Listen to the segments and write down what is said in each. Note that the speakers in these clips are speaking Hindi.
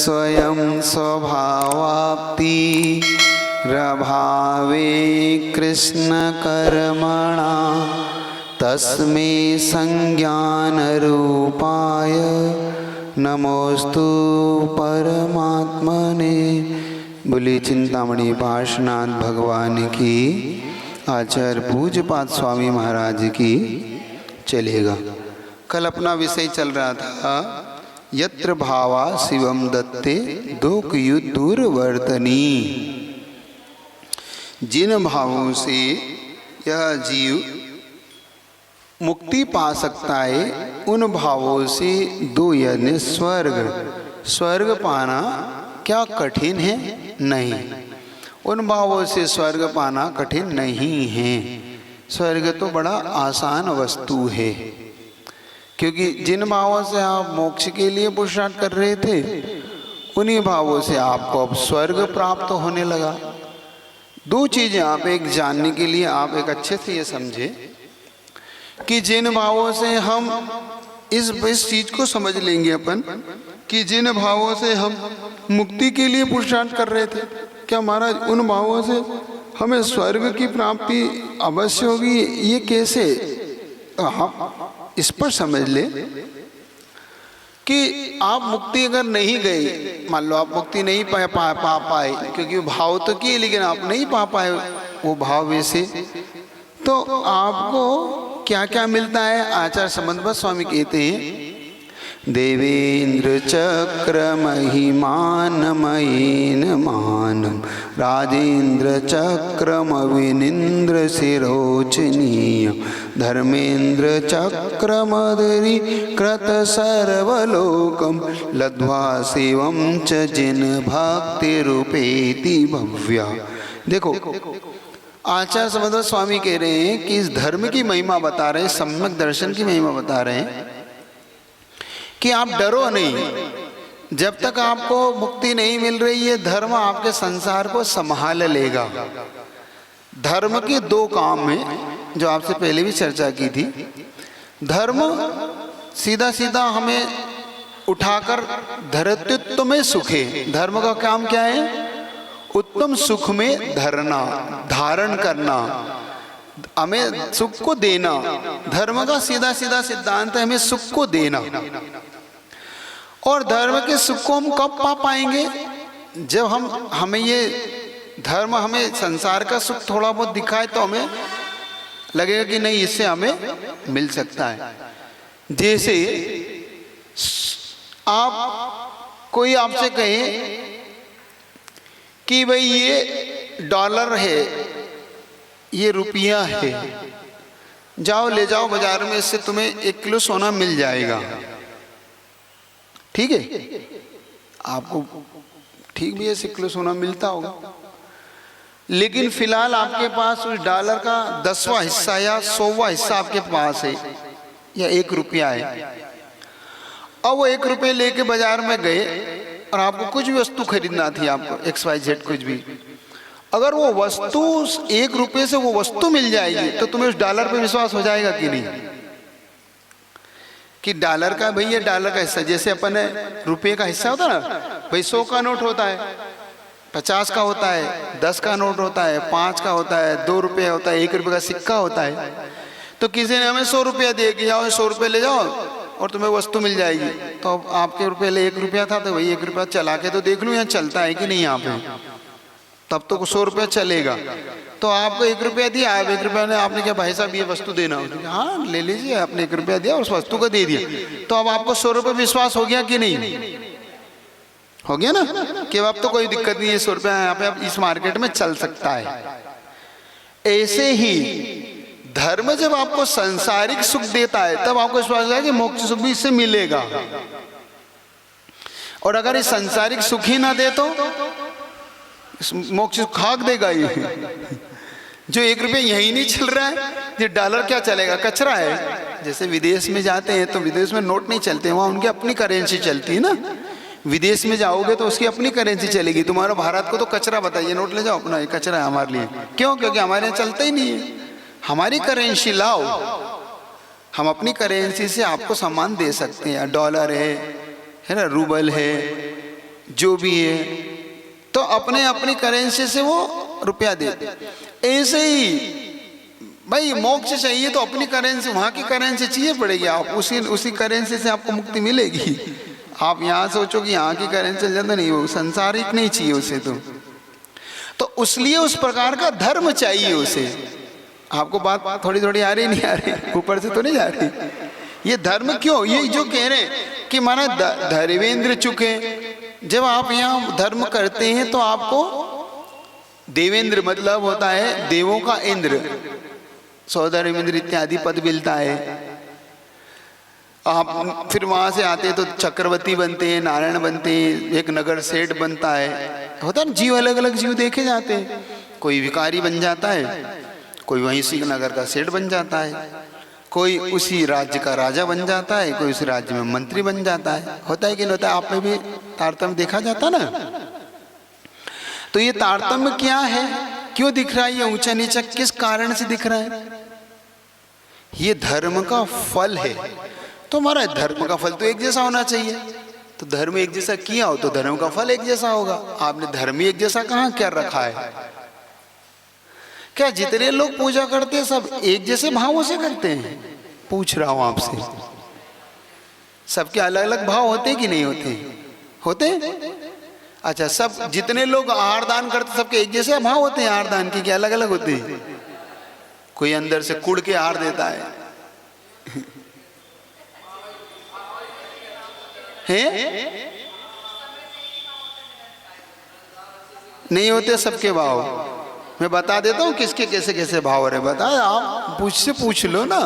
स्वयं स्वभावाप्ति रभावे कृष्ण कर्मणा तस्मै संज्ञान रूपाय नमोस्तु परमात्मने। बोली चिंतामणि पार्श्वनाथ भगवान की, आचार्य पूज्यपाद स्वामी महाराज की। चलेगा। कल अपना विषय चल रहा था यत्र भावा शिवम दत्ते दुर्वर्तनी। जिन भावों से यह जीव मुक्ति पा सकता है उन भावों से दो, यानी स्वर्ग पाना क्या कठिन है? नहीं। उन भावों से स्वर्ग पाना कठिन नहीं है। स्वर्ग तो बड़ा आसान वस्तु है, क्योंकि जिन भावों से आप मोक्ष के लिए पुरुषार्थ कर रहे थे उन्हीं भावों से आपको अब स्वर्ग प्राप्त होने लगा। दो चीज़ें आप एक जानने के लिए आप एक अच्छे से ये समझे कि जिन भावों से हम इस चीज को समझ लेंगे अपन कि जिन भावों से हम मुक्ति के लिए पुरुषार्थ कर रहे थे, क्या महाराज उन भावों से हमें स्वर्ग की प्राप्ति अवश्य होगी? ये कैसे? आप इस पर समझ ले कि आप मुक्ति अगर नहीं गए, मान लो आप मुक्ति नहीं पा पाए, क्योंकि भाव तो किए लेकिन आप नहीं पा पाए वो भाव वैसे, तो आपको क्या क्या मिलता है? आचार्य संबंध स्वामी कहते हैं देवेंद्र चक्र महिमानमयीन मानम राजेंद्र चक्रम विनिंद्र शिरोचनीय धर्मेंद्र चक्रमधरी कृत सर्वलोकम लब्ध्वा शिवम च जिन भक्ति रूपेति भव्या। देखो आचार्य संबंध स्वामी कह रहे हैं कि इस धर्म की महिमा बता रहे हैं, सम्यक दर्शन की महिमा बता रहे हैं कि आप डरो नहीं। जब तक आपको मुक्ति नहीं मिल रही है धर्म आपके संसार को संभाल लेगा। धर्म के दो काम हैं जो आपसे पहले भी चर्चा की थी। धर्म सीधा सीधा हमें उठाकर धरत्युत्व में सुखे। धर्म का काम क्या है? उत्तम सुख में धरना, धारण करना, हमें सुख को देना। धर्म का सीधा सीधा सिद्धांत है हमें सुख को देना। और धर्म के सुख को हम कब पा पाएंगे? जब हमें ये धर्म हमें संसार का सुख थोड़ा बहुत दिखाए तो हमें लगेगा कि नहीं इससे हमें मिल सकता है। जैसे आप कोई आपसे कहे कि भाई ये डॉलर है, ये रुपया है, जाओ ले जाओ बाजार में, इससे तुम्हें 1 किलो सोना मिल जाएगा। ठीक है, आपको ठीक भी 1 किलो सोना मिलता होगा, लेकिन फिलहाल आपके पास उस डॉलर का 10वां हिस्सा या 100वां हिस्सा आपके पास है या 1 रुपया है। अब वो 1 रुपये लेके बाजार में गए और आपको कुछ भी वस्तु खरीदना थी, आपको XYZ कुछ भी, अगर वो वस्तु 1 रुपये से वो वस्तु मिल जाएगी तो तुम्हें उस डॉलर पे विश्वास हो जाएगा कि नहीं? कि डॉलर का भाई ये डॉलर का हिस्सा, जैसे अपन रुपये का हिस्सा होता है ना भाई, 100 का नोट होता है, 50 का होता है, 10 का नोट होता है, 5 का होता है, 2 रुपये होता है, 1 रुपये का सिक्का होता है। तो किसी ने हमें 100 रुपया दिए कि जाओ 100 रुपये ले जाओ और तुम्हें वस्तु मिल जाएगी। तो अब आपके पहले 1 रुपया था तो वही 1 रुपया चला के तो देख लूँ यहाँ चलता है कि नहीं यहाँ पे, तब तो 100 रुपया चलेगा। तो आपको 1 रुपया दिया, आप 1 रुपया ने आपने क्या भाई साहब ये वस्तु देना? हाँ ले लीजिए, आपने 1 रुपया दिया उस वस्तु को दे दिया, तो अब आपको 100 रुपये विश्वास हो गया कि नहीं? हो गया ना कि अब तो कोई दिक्कत नहीं है, 100 रुपया यहाँ पे अब इस मार्केट में चल सकता है। ऐसे ही धर्म जब आपको सांसारिक सुख देता है तब आपको विश्वास है कि मोक्ष सुख भी इससे मिलेगा। और अगर ये सांसारिक सुख ही ना दे तो मोक्ष खाक देगा ये। जो 1 रुपये यही नहीं चल रहा है, ये डॉलर क्या चलेगा? कचरा है। जैसे विदेश में जाते हैं तो विदेश में नोट नहीं चलते, वहाँ उनकी अपनी करेंसी चलती है ना। विदेश में जाओगे तो उसकी अपनी करेंसी चलेगी। तुम्हारा भारत को तो कचरा बताइए, नोट ले जाओ अपना, ये कचरा है हमारे लिए। क्यों? क्योंकि हमारे यहाँ चलता ही नहीं है। हमारी करेंसी लाओ, हम अपनी करेंसी से आपको सामान दे सकते हैं। डॉलर है ना, रूबल है, जो भी है, तो अपने अपनी करेंसी से वो रुपया देते। ऐसे ही भाई मोक्ष चाहिए तो अपनी करेंसी, वहाँ की करेंसी चाहिए पड़ेगी, आप उसी करेंसी से आपको मुक्ति मिलेगी। आप यहाँ सोचो कि यहाँ की करेंसी ज़्यादा नहीं, हो संसारिक नहीं चाहिए उसे, तो इसलिए उस प्रकार का धर्म चाहिए उसे। आपको बात थोड़ी थोड़ी आ रही नहीं आ रही, ऊपर से तो नहीं जा रही। ये धर्म क्यों, ये जो कह रहे हैं कि माना धर्मेंद्र चुके, जब आप यहाँ धर्म करते हैं तो आपको देवेंद्र मतलब होता है देवों का इंद्र, सौधर्मेंद्र इत्यादि पद मिलता है। आप फिर वहाँ से आते हैं तो चक्रवर्ती बनते हैं, नारायण बनते हैं, एक नगर सेठ बनता है, होता है ना, जीव अलग अलग जीव देखे जाते हैं। कोई भिखारी बन जाता है, कोई वहीं सी नगर का सेठ बन जाता है, कोई उसी राज्य का राजा बन जाता है, कोई उसी राज्य में मंत्री बन जाता है। होता है कि नहीं होता है? आप में भी तारतम्य देखा जाता ना। तो ये तारतम्य क्या है, क्यों दिख रहा है ये ऊंचा नीचा, किस कारण से दिख रहा है? ये धर्म का फल है। तो हमारा धर्म का फल तो एक जैसा होना चाहिए। तो धर्म एक जैसा किया हो तो धर्म का फल एक जैसा होगा। आपने धर्म ही एक जैसा कहाँ क्या रखा है? क्या जितने लोग पूजा करते हैं सब एक जैसे भावों से करते हैं? पूछ रहा हूं आपसे, सबके अलग अलग भाव होते कि नहीं होते? होते? अच्छा, सब जितने लोग आहार दान करते सबके एक जैसे भाव होते हैं आहार दान के, क्या अलग अलग होते हैं? कोई अंदर से कुड़ के आहार देता है, नहीं होते सबके भाव। मैं बता देता हूँ किसके कैसे कैसे भाव रहे, बता, आप पूछ लो ना।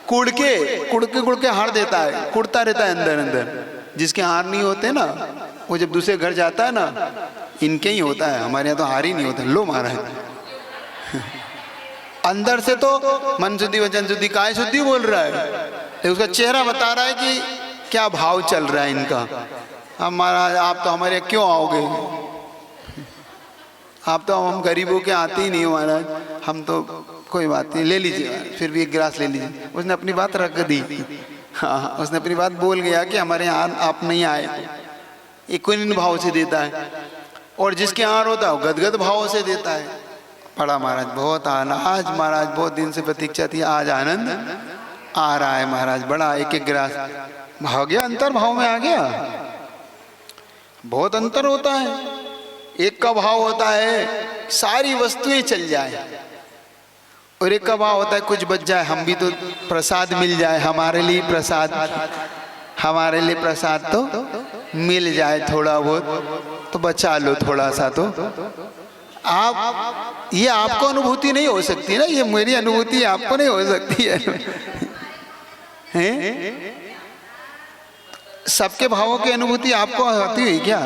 कुड़ के हार देता है, कुड़ता रहता है अंदर अंदर। जिसके हार नहीं होते ना, वो जब दूसरे घर जाता है ना, इनके ही होता है, हमारे यहाँ तो हार ही नहीं होता। लो मारा है अंदर से तो मन शुद्धि वचन शुद्धि काय शुद्धि बोल रहा है, तो उसका चेहरा बता रहा है कि क्या भाव चल रहा है इनका। अब महाराज आप तो हमारे क्यों आओगे, आप तो हम गरीबों के आते ही नहीं हो महाराज, हम तो कोई बात नहीं, ले लीजिए, फिर भी एक गिलास ले लीजिए। उसने अपनी बात रख दी। हाँ, उसने अपनी बात बोल गया कि हमारे यहाँ आप नहीं आए, एक भाव से देता है। और जिसके यहाँ होता है वो गदगद भाव से देता है। पढ़ा महाराज, बहुत आज महाराज बहुत दिन से प्रतीक्षा थी, आज आनंद आ रहा है महाराज, बड़ा एक एक गिलास हो गया, अंतर भाव में आ गया। बहुत अंतर होता है। एक का भाव होता है सारी वस्तुएं चल जाए, और एक का भाव होता है कुछ बच जाए, हम भी तो प्रसाद मिल जाए, हमारे लिए प्रसाद तो मिल जाए, थोड़ा बहुत तो बचा लो थोड़ा सा। तो आप ये आपको अनुभूति नहीं हो सकती ना, ये मेरी अनुभूति आपको नहीं हो सकती है? सबके भावों की अनुभूति आपको आती हुई क्या?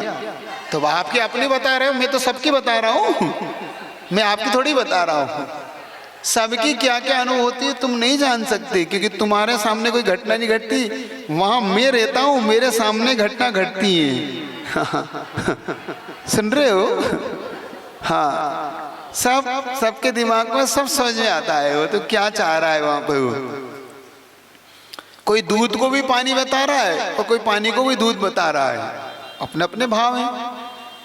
तो आपके अपने बता रहे हो, मैं तो सबकी बता रहा हूँ, मैं आपकी थोड़ी बता रहा हूँ। सबकी क्या क्या अनुभूति है तुम नहीं जान सकते, क्योंकि तुम्हारे सामने कोई घटना नहीं घटती, वहां मैं रहता हूँ, मेरे सामने घटना घटती है। सुन रहे हो? हाँ, सबके दिमाग में सब समझ में आता है वो तो क्या चाह रहा है वहां पे। वो कोई दूध को भी पानी बता रहा है और कोई पानी को भी दूध बता रहा है, अपने अपने भाव हैं।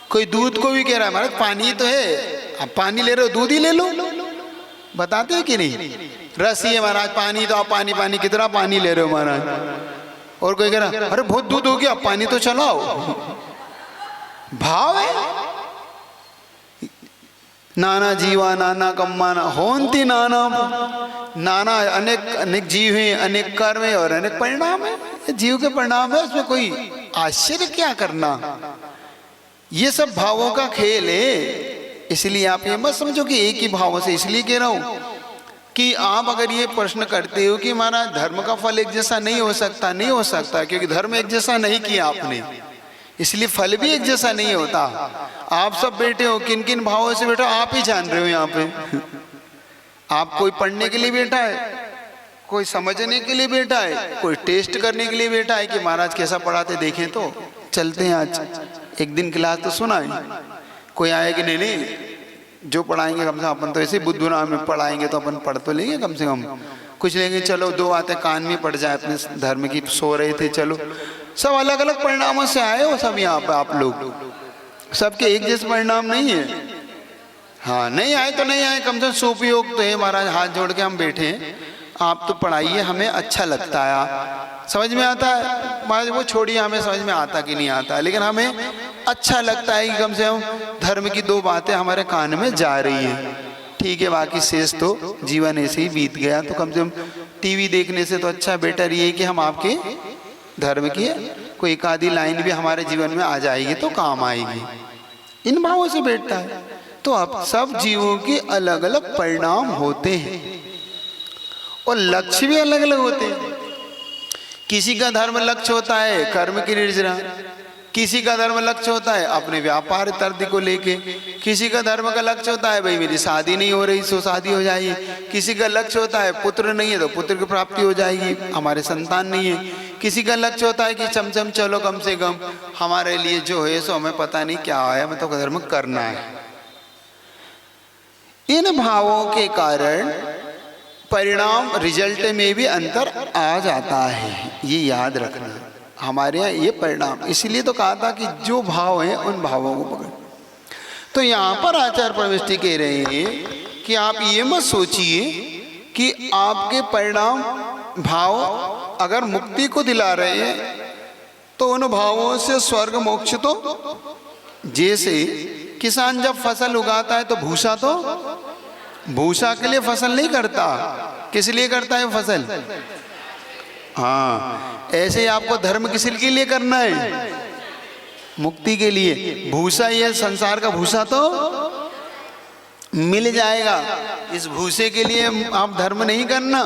कोई दूध को भी कह रहा है महाराज पानी तो है, आप पानी ले रहे हो दूध ही ले लो, बताते हो कि नहीं? रस ही है महाराज, पानी तो आप पानी कितना पानी ले रहे हो महाराज। और कोई कह रहा अरे बहुत दूध हो गया, पानी तो चलाओ। भाव है। नाना जीवा नाना कम्माना होंती नाना अनेक जीव हैं, अनेक कर्म है और अनेक परिणाम है। जीव के परिणाम है, उसमें कोई आश्चर्य क्या करना। ये सब भावों का खेल है। इसलिए आप ये मत समझो कि एक ही भाव से, इसलिए कह रहा हूं कि आप अगर ये प्रश्न करते हो कि हमारा धर्म का फल एक जैसा नहीं हो सकता, क्योंकि धर्म एक जैसा नहीं किया आपने, इसलिए फल भी एक जैसा नहीं होता। आप सब बैठे हो, किन किन भावों से बैठे हो आप ही जान रहे हो। यहाँ पे आप कोई पढ़ने के लिए बैठा है, कोई समझने के लिए बैठा है, कोई टेस्ट करने के लिए बैठा है कि महाराज कैसा पढ़ाते देखें तो चलते हैं आज एक दिन क्लास तो सुना है। कोई आए कि नहीं जो पढ़ाएंगे कम से कम अपन तो ऐसे बुद्ध नाम में पढ़ाएंगे तो अपन पढ़ तो लेंगे, कम से कम कुछ लेंगे। चलो दो बातें कान में पड़ जाए अपने धर्म की, सो रहे थे चलो सब अलग अलग परिणामों से आए हो सब यहाँ पे आप लोग, सबके एक जैसे परिणाम नहीं है। हाँ, नहीं आए तो नहीं आए, कम से कम सुपयोग तो है। महाराज हाथ जोड़ के हम बैठे हैं, आप तो पढ़ाइए, हमें अच्छा लगता है, समझ में आता है। महाराज वो छोड़िए हमें समझ में आता कि नहीं आता, लेकिन हमें अच्छा लगता है कि कम से कम धर्म की दो बातें हमारे कान में जा रही हैं। ठीक है, बाकी शेष तो जीवन ऐसे ही बीत गया, तो कम से कम टीवी देखने से तो अच्छा बेटर ये है कि हम आपके धर्म की कोई एक आधी लाइन भी हमारे जीवन में आ जाएगी तो काम आएगी। इन भावों से बैठता है। तो अब सब जीवों के अलग अलग परिणाम होते हैं और लक्ष्य भी अलग अलग होते हैं। किसी का धर्म लक्ष्य होता है कर्म की निर्जरा, किसी का धर्म लक्ष्य होता है अपने व्यापार इत्यादि को लेके, किसी का धर्म का लक्ष्य होता है भाई मेरी शादी नहीं हो रही सो शादी हो जाएगी, किसी का लक्ष्य होता है पुत्र नहीं है तो पुत्र की प्राप्ति हो जाएगी, हमारे संतान नहीं है, किसी का लक्ष्य होता है कि चमचम चलो कम से कम हमारे लिए जो है सो हमें पता नहीं क्या है, हमें तो धर्म करना है। इन भावों के कारण परिणाम रिजल्ट में भी अंतर आ जाता है, ये याद रखना। हमारे यहाँ ये परिणाम, इसीलिए तो कहा था कि जो भाव है उन भावों को पकड़। तो यहाँ पर आचार्य परमेष्ठी कह रहे हैं कि आप ये मत सोचिए कि आपके परिणाम भाव अगर मुक्ति को दिला रहे हैं तो उन भावों से स्वर्ग मोक्ष, तो जैसे किसान जब फसल उगाता है तो भूसा के लिए फसल नहीं करता, किस लिए करता है फसल? हाँ, ऐसे ही आपको धर्म किस के लिए करना है? मुक्ति के लिए। भूसा, ये संसार का भूसा तो मिल जाएगा, इस भूसे के लिए आप धर्म नहीं करना।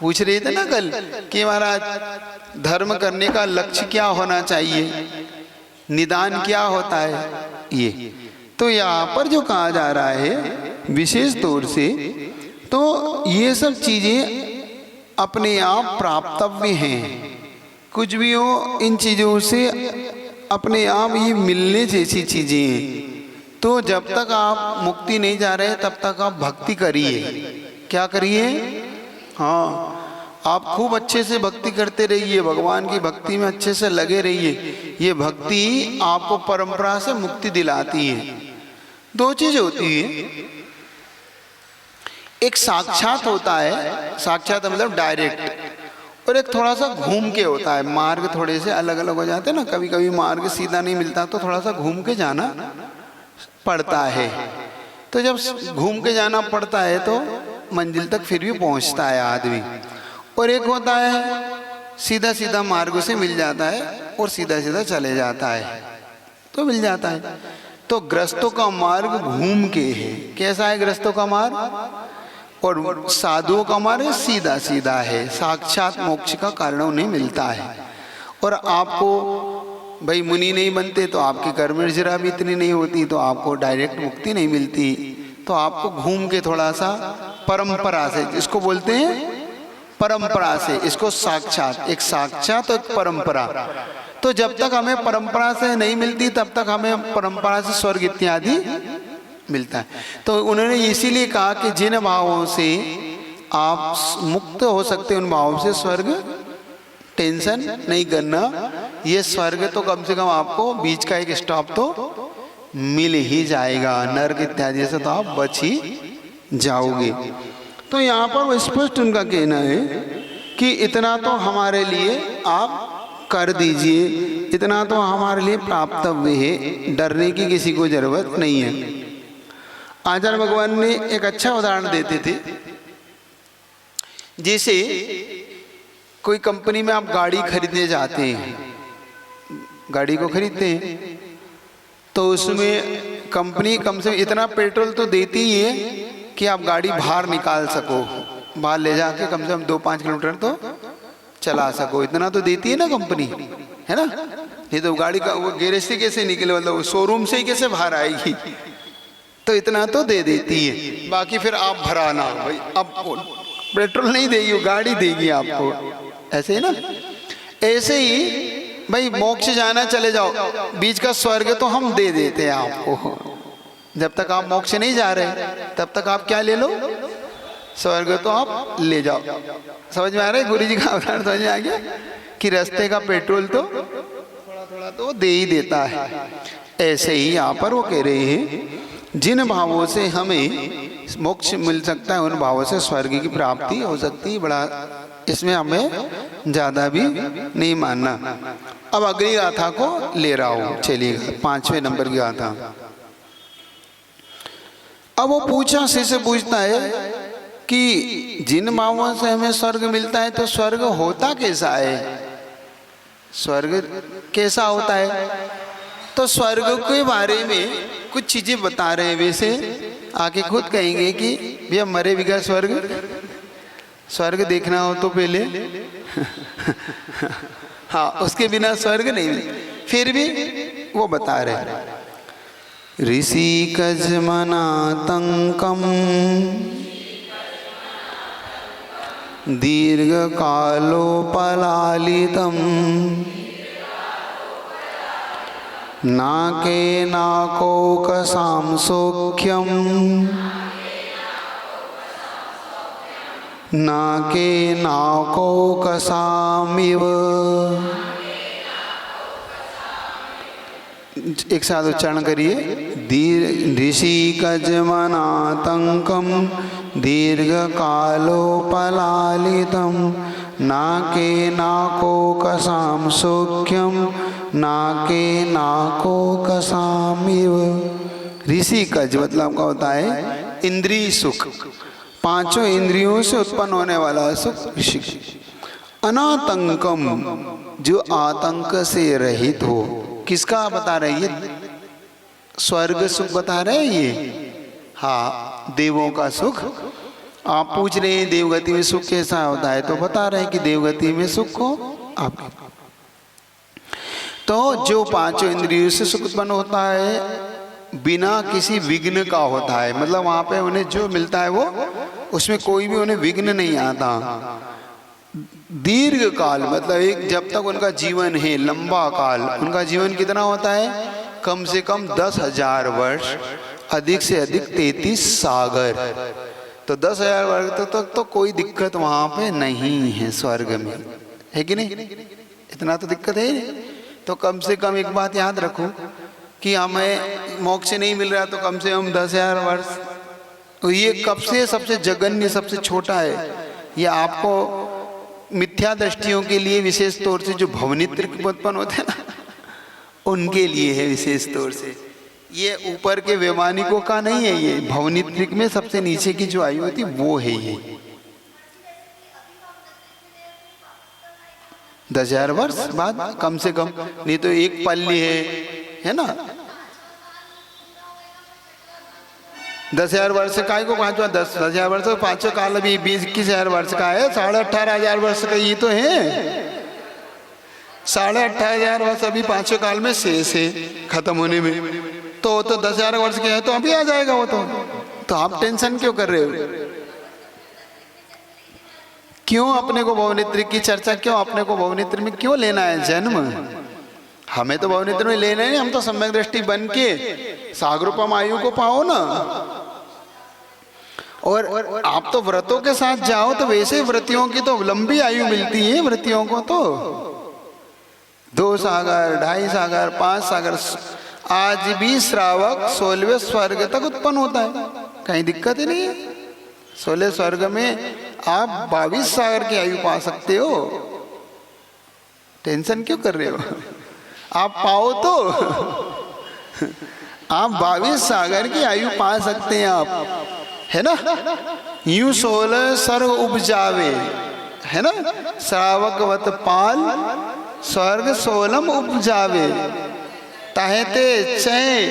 पूछ रहे थे ना कल कि महाराज धर्म करने का लक्ष्य क्या होना चाहिए, निदान क्या होता है, ये तो यहाँ पर जो कहा जा रहा है विशेष तौर से, तो ये सब चीजें अपने आप प्राप्तव्य हैं। कुछ भी हो, इन चीजों से अपने आप ये मिलने जैसी चीजें हैं। तो जब तक आप मुक्ति नहीं जा रहे तब तक आप भक्ति करिए। क्या करिए? हाँ, आप खूब अच्छे से भक्ति करते रहिए, भगवान की भक्ति में अच्छे से लगे रहिए। ये भक्ति आपको परंपरा से मुक्ति दिलाती है। दो चीज होती है, एक साक्षात होता है, साक्षात मतलब डायरेक्ट, और एक थोड़ा सा घूम के होता है। मार्ग थोड़े से अलग अलग हो जाते हैं ना, कभी कभी मार्ग सीधा नहीं मिलता तो थोड़ा सा घूम के जाना पड़ता है। तो जब घूम के जाना पड़ता है तो मंजिल तक फिर भी पहुंचता है आदमी। और एक होता है सीधा सीधा मार्ग से मिल जाता है और सीधा सीधा चले जाता है तो मिल जाता है। तो ग्रस्तों का मार्ग घूम के है। कैसा है ग्रस्तों का मार्ग? और साधुओं का मार्ग सीधा सीधा है, साक्षात मोक्ष का कारण उन्हें मिलता है। और आपको भाई मुनि नहीं बनते तो आपकी कर्म निर्जरा भी इतनी नहीं होती, तो आपको डायरेक्ट मुक्ति नहीं मिलती, तो आपको घूम के थोड़ा सा परंपरा से, जिसको बोलते हैं परंपरा से, इसको साक्षात, एक साक्षात और एक परंपरा। तो जब तक हमें परंपरा से नहीं मिलती तब तक हमें परंपरा से स्वर्ग इत्यादि मिलता है। तो उन्होंने इसीलिए कहा कि जिन भावों से आप मुक्त हो सकते उन भावों से स्वर्ग टेंशन नहीं करना। ये स्वर्ग तो कम से कम आपको बीच का एक स्टॉप तो मिल ही जाएगा, नरक इत्यादि से तो आप बच ही जाओगे। तो यहाँ पर स्पष्ट उनका कहना है कि इतना तो हमारे लिए आप कर दीजिए, इतना तो हमारे लिए प्राप्तव्य है, डरने की किसी को जरूरत नहीं है। आचार्य भगवान ने एक अच्छा उदाहरण देते थे, जैसे कोई कंपनी में आप गाड़ी खरीदने जाते हैं, गाड़ी को खरीदते हैं तो उसमें कंपनी कम से कम इतना पेट्रोल तो देती ही है कि आप गाड़ी बाहर निकाल सको, बाहर ले जाके कम से कम 2-5 किलोमीटर तो चला सको, इतना तो देती है ना कंपनी, है ना? नहीं तो गाड़ी का वो गैरेज से कैसे निकले, मतलब शोरूम से ही कैसे बाहर आएगी, तो इतना तो दे देती है। बाकी फिर आप भराना, भाई अब पेट्रोल नहीं देगी, वो गाड़ी देगी आपको, ऐसे ही ना। ऐसे ही भाई मोक्ष जाना चले जाओ, बीच का स्वर्ग तो हम दे देते हैं आपको। जब तक आप मोक्ष नहीं जा रहे तब तक आप क्या ले लो? स्वर्ग तो आप ले जाओ। समझ में आ रहा है? गुरु जी का उदाहरण समझ में आ गया कि रास्ते का पेट्रोल तो थोड़ा थोड़ा तो दे ही देता है। ऐसे ही यहाँ पर वो कह रहे हैं जिन भावों से हमें मोक्ष मिल सकता है उन भावों से स्वर्ग की प्राप्ति हो सकती है। बड़ा इसमें हमें ज़्यादा भी नहीं मानना। अब अगली गाथा को ले रहा हूँ, चलिएगा 5वें नंबर की गाथा। अब वो पूछा, शिष्य पूछता है कि जिन भावों से हमें स्वर्ग मिलता है तो स्वर्ग होता कैसा है, स्वर्ग कैसा होता है? तो स्वर्ग के बारे में कुछ चीजें बता रहे हैं। वैसे आके खुद कहेंगे कि भैया मरे बिना स्वर्ग देखना हो तो पहले हाँ, उसके बिना स्वर्ग नहीं। फिर भी वो बता रहे ऋषि कजमनातंकम दीर्घ कालोपलालितम नाके नाकोकसां सौख्यम नाके नाकोकसामिव। एक साथ उच्चारण करिए। ऋषि कजमनातंकम दीर्घ कालोपलालितम नाके नाकोकसां सौख्यम नाके नाकोकसामिव। ऋषि कज मतलब क्या होता है? इंद्रिय सुख, पांचों इंद्रियों से उत्पन्न होने वाला सुख ऋषि। अनातंकम जो आतंक से रहित हो। किसका बता रहे ये? स्वर्ग सुख बता रहे ये। हाँ, देवों का सुख। आप पूछ रहे हैं देवगति में सुख कैसा होता है, तो बता रहे हैं कि देवगति में सुख हो आपके। तो जो पांचों इंद्रियों से सुख उत्पन्न होता है बिना किसी विघ्न का होता है, मतलब वहां पे उन्हें जो मिलता है वो उसमें कोई भी उन्हें विघ्न नहीं आता। दीर्घ काल मतलब एक जब तक उनका जीवन है, लंबा काल। उनका जीवन कितना होता है? कम से कम 10,000 वर्ष, अधिक से अधिक 33 सागर। तो 10,000 वर्ष तक तो कोई दिक्कत वहां पे नहीं है स्वर्ग में, है कि नहीं? इतना तो दिक्कत है। तो कम से कम एक बात याद रखो कि हमें मोक्ष नहीं मिल रहा तो कम से कम 10,000 वर्ष। तो ये कब से सबसे जघन्य, सबसे छोटा है। ये आपको मिथ्या दृष्टियों के लिए विशेष तौर से जो भवनित्र उत्पन्न होते हैं ना, उनके लिए है विशेष तौर से। ये ऊपर के वैमानिकों का नहीं है। ये भवनित्रिक में सबसे नीचे की जो आयु होती वो है ये 10,000 वर्ष बाद कम से कम। नहीं तो एक पल्ली है ना, 10,000 वर्ष का है को पांचवा 10,000 वर्ष, पांचों काल अभी 20-21,000 वर्ष का है। 18,500 वर्ष का ये तो है। 18,500 वर्ष अभी पांचों काल में शेष है खत्म होने में। तो 10,000 वर्ष के है तो अभी आ जाएगा वो तो आप टेंशन क्यों कर रहे हो? क्यों अपने को भवनित्र की चर्चा, क्यों अपने को भवनित्र में क्यों लेना है जन्म? हमें तो भवनित्र में लेना है। हम तो सम्यक दृष्टि बन के सागरूपम आयु को पाओ ना। और आप तो व्रतों के साथ जाओ तो वैसे व्रतियों की तो लंबी आयु मिलती है। व्रतियों को तो 2 सागर, 2.5 सागर, 5 सागर। आज भी श्रावक 16वें स्वर्ग तक उत्पन्न होता है, कहीं दिक्कत ही नहीं है। 16 स्वर्ग में आप 22 सागर की आयु पा सकते हो। टेंशन क्यों कर रहे हो? आप पाओ तो आप 22 सागर की आयु पा सकते हैं आप, है ना। यूं 16 सर्ग उपजावे, है ना। श्रावकवत पाल स्वर्ग 16 उपजावे। ताहते चय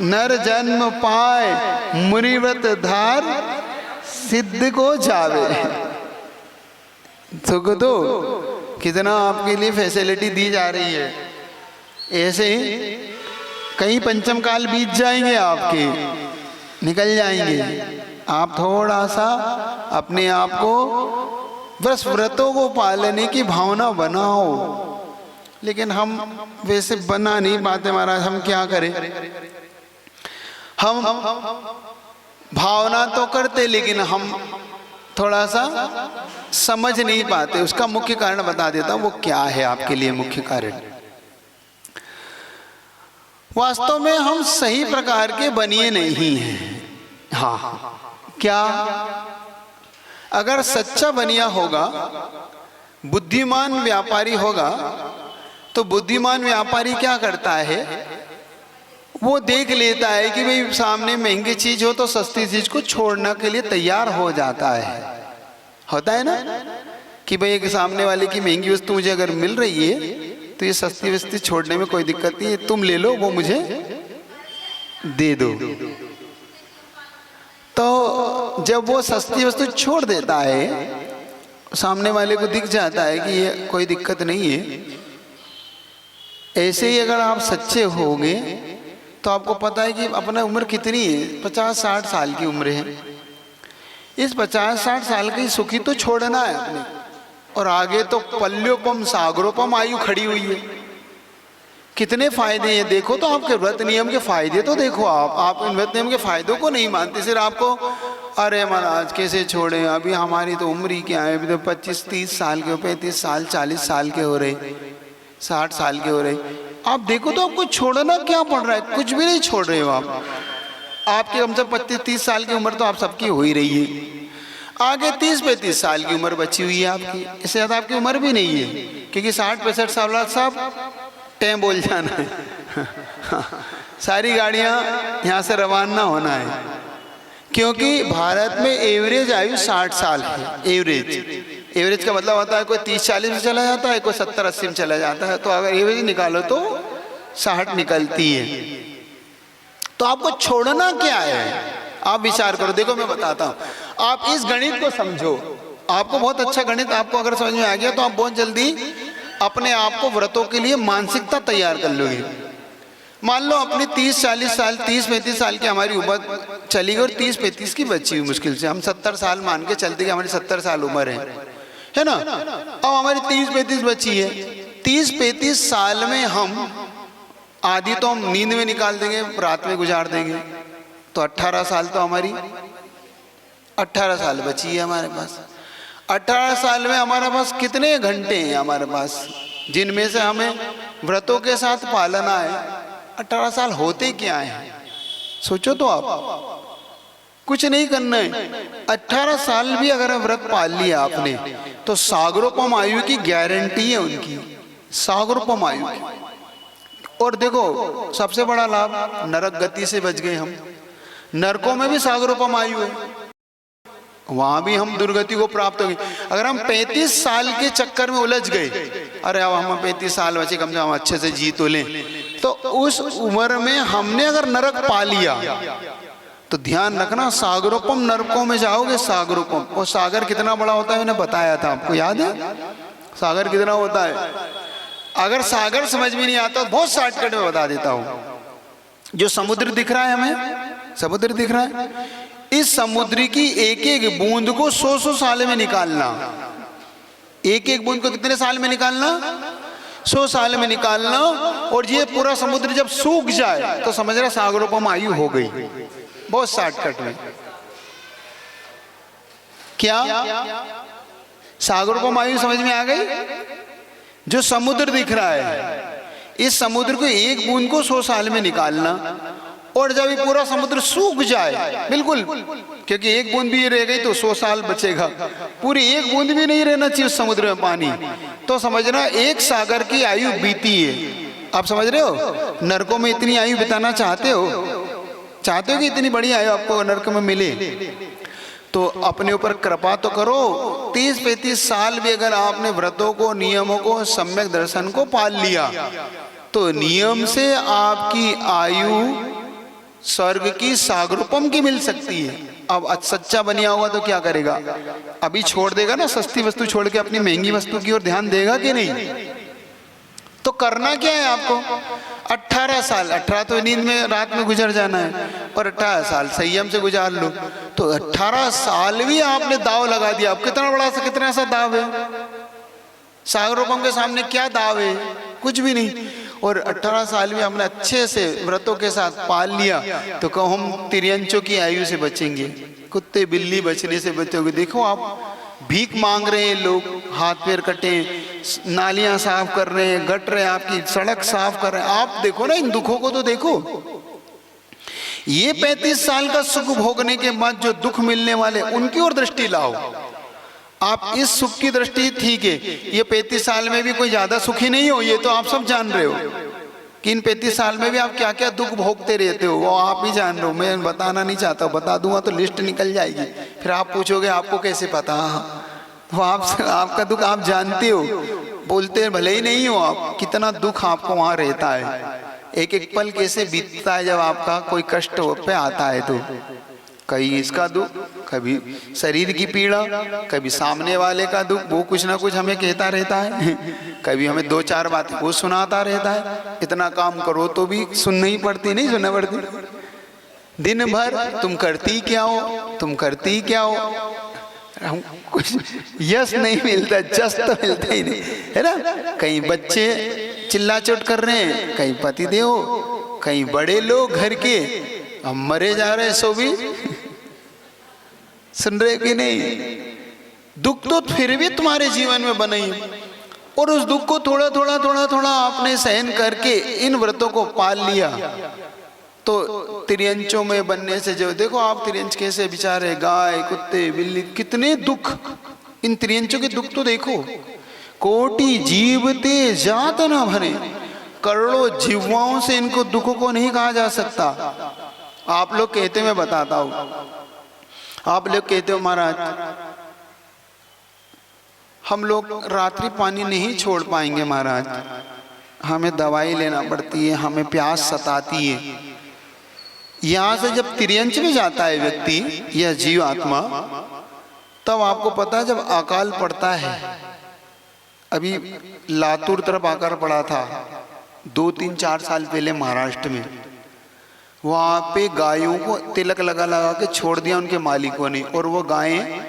नर जन्म पाए मुनिव्रत धार सिद्ध को जावे। सुख दो कितना आपके लिए फैसिलिटी दी जा रही है। ऐसे ही कई पंचम काल बीत जाएंगे, आपके निकल जाएंगे। आप थोड़ा सा अपने आप को बस व्रतों को पालने की भावना बनाओ। लेकिन हम वैसे बना नहीं पाते महाराज। हम क्या करें? हम भावना तो करते लेकिन हम थोड़ा सा समझ नहीं पाते। उसका मुख्य कारण बता देता हूं, वो क्या है आपके लिए मुख्य कारण। वास्तव में हम सही प्रकार के बनिए नहीं हैं। हाँ, क्या? अगर सच्चा बनिया होगा, बुद्धिमान व्यापारी होगा, तो बुद्धिमान व्यापारी क्या करता है, वो देख लेता है कि भाई सामने महंगी चीज हो तो सस्ती चीज को छोड़ने के लिए तैयार हो जाता है। होता है ना कि भाई एक सामने वाले की महंगी वस्तु मुझे अगर मिल रही है तो ये सस्ती वस्तु छोड़ने में कोई दिक्कत नहीं है, तुम ले लो, वो मुझे दे दो। तो जब वो सस्ती वस्तु छोड़ देता है, सामने वाले को दिख जाता है कि ये कोई दिक्कत नहीं है। ऐसे ही अगर आप सच्चे होंगे तो आपको पता है कि अपना उम्र कितनी है, 50-60 साल की उम्र है। इस 50-60 साल की सुखी तो छोड़ना है अपने, और आगे तो पल्योपम सागरोपम आयु खड़ी हुई है। कितने फायदे हैं देखो तो, आपके व्रत नियम के फायदे तो देखो। आप इन व्रत नियम के फायदों को नहीं मानते, सिर्फ आपको अरे महाराज कैसे छोड़े, अभी हमारी तो उम्र ही क्या है, अभी तो 25-30 साल के हो, 35 साल 40 साल के हो रहे, 60 साल के हो रहे। आप देखो तो आपको छोड़ना क्या पड़ रहा है, कुछ भी नहीं छोड़ रहे हो आप। आपके कम से 25-30 साल की उम्र तो आप सबकी हो ही रही है, आगे 30-35 साल की उम्र बची हुई है आपकी, इससे ज़्यादा आपकी उम्र भी नहीं है, क्योंकि 60-65 साल वाला सब टैम बोल जाना है। सारी गाड़ियाँ यहाँ से रवाना होना है, क्योंकि भारत में एवरेज आयु 60 साल है। एवरेज का मतलब होता है कोई 30-40 में चला जाता है, कोई 70-80 में चला जाता है, तो अगर एवरेज निकालो तो 60 निकलती है। तो आपको छोड़ना क्या है, आप विचार करो। देखो मैं बताता हूँ, आप इस गणित को समझो। आपको बहुत अच्छा गणित आपको अगर समझ में आ गया तो आप बहुत जल्दी अपने आप को व्रतों के लिए मानसिकता तैयार कर लोगे। मान लो अपनी 30-40 साल 30-35 साल की हमारी उम्र चली गई और 30-35 की बची हुई, मुश्किल से हम 70 साल मान के चलते कि हमारी 70 साल उम्र है ना। अब हमारी 30-35 बची है। 30-35 साल में हम आधी तो हम नींद में निकाल देंगे, रात में गुजार देंगे, तो 18 साल तो हमारी 18 साल बची है हमारे पास। 18 साल में हमारे पास कितने घंटे हैं हमारे पास, जिनमें से हमें व्रतों के साथ पालना है। 18 साल होते क्या है, सोचो तो आप। कुछ नहीं करना है। 18 साल भी अगर व्रत पाल लिया आपने तो सागरोपम आयु की गारंटी है उनकी, सागरोपम आयु की। और देखो सबसे बड़ा लाभ, नरक गति से बच गए हम। नरकों में भी सागरोपम आयु है, वहां भी हम दुर्गति को प्राप्त हो गए। अगर हम 35 साल के चक्कर में उलझ गए, अरे अब हम 35 साल बचे, कम से कम अच्छे से जी तो लें, तो उस उम्र में हमने अगर नरक पा लिया तो ध्यान रखना, सागरोपम नरकों में जाओगे, सागरोपम। और सागर कितना बड़ा होता है मैंने बताया था, आपको याद है सागर कितना होता है? अगर सागर समझ में नहीं आता तो बहुत शॉर्टकट में बता देता हूं। जो समुद्र दिख रहा है हमें, समुद्र दिख रहा है, इस समुद्र की एक एक बूंद को 100 साल में निकालना। एक एक बूंद को कितने साल में निकालना? 100 साल में निकालना। और ये पूरा समुद्र जब सूख जाए तो समझ रहा सागरोपम आयु हो गई, बहुत शॉर्टकट में। क्या सागरोपम आयु समझ में आ गई? जो समुद्र दिख रहा है, इस समुद्र को एक बूंद को 100 साल में निकालना, और जब ये पूरा समुद्र सूख जाए बिल्कुल, क्योंकि एक बूंद भी रह गई तो 100 साल बचेगा, पूरी एक बूंद भी नहीं रहना चाहिए उस समुद्र में पानी, तो समझना एक सागर की आयु बीती है। आप समझ रहे हो? नरकों में इतनी आयु बिताना चाहते हो कि इतनी बड़ी आयु आपको नरक में मिले, तो अपने ऊपर कृपा तो करो। 30-35 साल भी अगर आपने व्रतों को, नियमों को, सम्यक दर्शन को पाल लिया तो नियम से आपकी आयु स्वर्ग की सागरोपम की मिल सकती है। अब सच्चा बनिया होगा तो क्या करेगा? अभी छोड़ देगा ना, सस्ती वस्तु छोड़ के अपनी महंगी वस्तु की ओर ध्यान देगा कि नहीं? तो करना क्या है आपको? 18 साल, 18 तो नींद में रात में गुजर जाना है, और 18 साल संयम से गुजार लो। तो 18 साल भी आपने दाव लगा दिया। अब कितना बड़ा सा, कितना सा दाव है? सागरोपम के सामने क्या दाव है? कुछ भी नहीं। और 18 साल में हमने अच्छे से व्रतों के साथ पाल लिया तो कहो हम तिर्यंचों की आयु से बचेंगे। कुत्ते बिल्ली बचने से बचोगे। देखो आप भीख मांग रहे हैं लोग, हाथ पैर कटे, नालियां साफ कर रहे हैं, गट रहे हैं, आपकी सड़क साफ कर रहे हैं। आप देखो ना इन दुखों को तो देखो। ये 35 साल का सुख भोगने के बाद जो दुख मिलने वाले उनकी ओर दृष्टि लाओ। आप इस सुख की दृष्टि ठीक है, ये 35 साल में भी कोई ज्यादा सुखी नहीं हो, ये तो आप सब जान रहे हो कि इन 35 साल में भी आप क्या क्या दुख भोगते रहते हो, वो आप ही जान रहे हो। मैं बताना नहीं चाहता, बता दूंगा तो लिस्ट निकल जाएगी, फिर आप पूछोगे आपको कैसे पता। वो आपका दुख आप जानते हो, बोलते भले ही नहीं हो आप, कितना दुख आपको वहां रहता है। एक एक पल कैसे बीतता है जब आपका कोई कष्ट पे आता है तो कहीं इसका दुख, कभी शरीर की पीड़ा, कभी सामने वाले का दुख, वो कुछ ना कुछ हमें कहता रहता है, कभी हमें 2-4 बातें वो सुनाता रहता है। इतना काम करो तो भी सुननी पड़ती, नहीं सुनना पड़ती। दिन भर तुम करती क्या हो, तुम करती क्या हो, हम कुछ यश नहीं मिलता, जस तो मिलता ही नहीं है ना। कहीं बच्चे चिल्ला चोट कर रहे हैं, कहीं पति देव, कहीं बड़े लोग घर के, हम मरे जा रहे हैं, सो भी सुन रहे कि नहीं। दुख तो फिर भी तुम्हारे जीवन में बना ही, और उस दुख को थोड़ा थोड़ा आपने सहन करके इन व्रतों को पाल लिया तो तिर्यंचों में बनने से जो देखो आप तिर्यंच कैसे बेचारे, गाय कुत्ते बिल्ली, कितने दुख, इन तिर्यंचों के दुख तो देखो। कोटि जीवते जात न भरे, करोड़ों जीवाओं से इनको दुखों को नहीं कहा जा सकता। आप लोग कहते, मैं बताता हूं, आप लोग कहते हो महाराज हम लोग रात्रि पानी नहीं छोड़ पाएंगे महाराज, हमें दवाई लेना पड़ती है, हमें प्यास सताती है। यहां से जब तिर्यंच में जाता है व्यक्ति या जीव आत्मा, तब आपको पता है जब अकाल पड़ता है, अभी लातूर तरफ आकर पड़ा था 2-3-4 साल पहले महाराष्ट्र में, वहां पे गायों को तिलक लगा लगा के छोड़ दिया उनके मालिकों ने, और वो गायें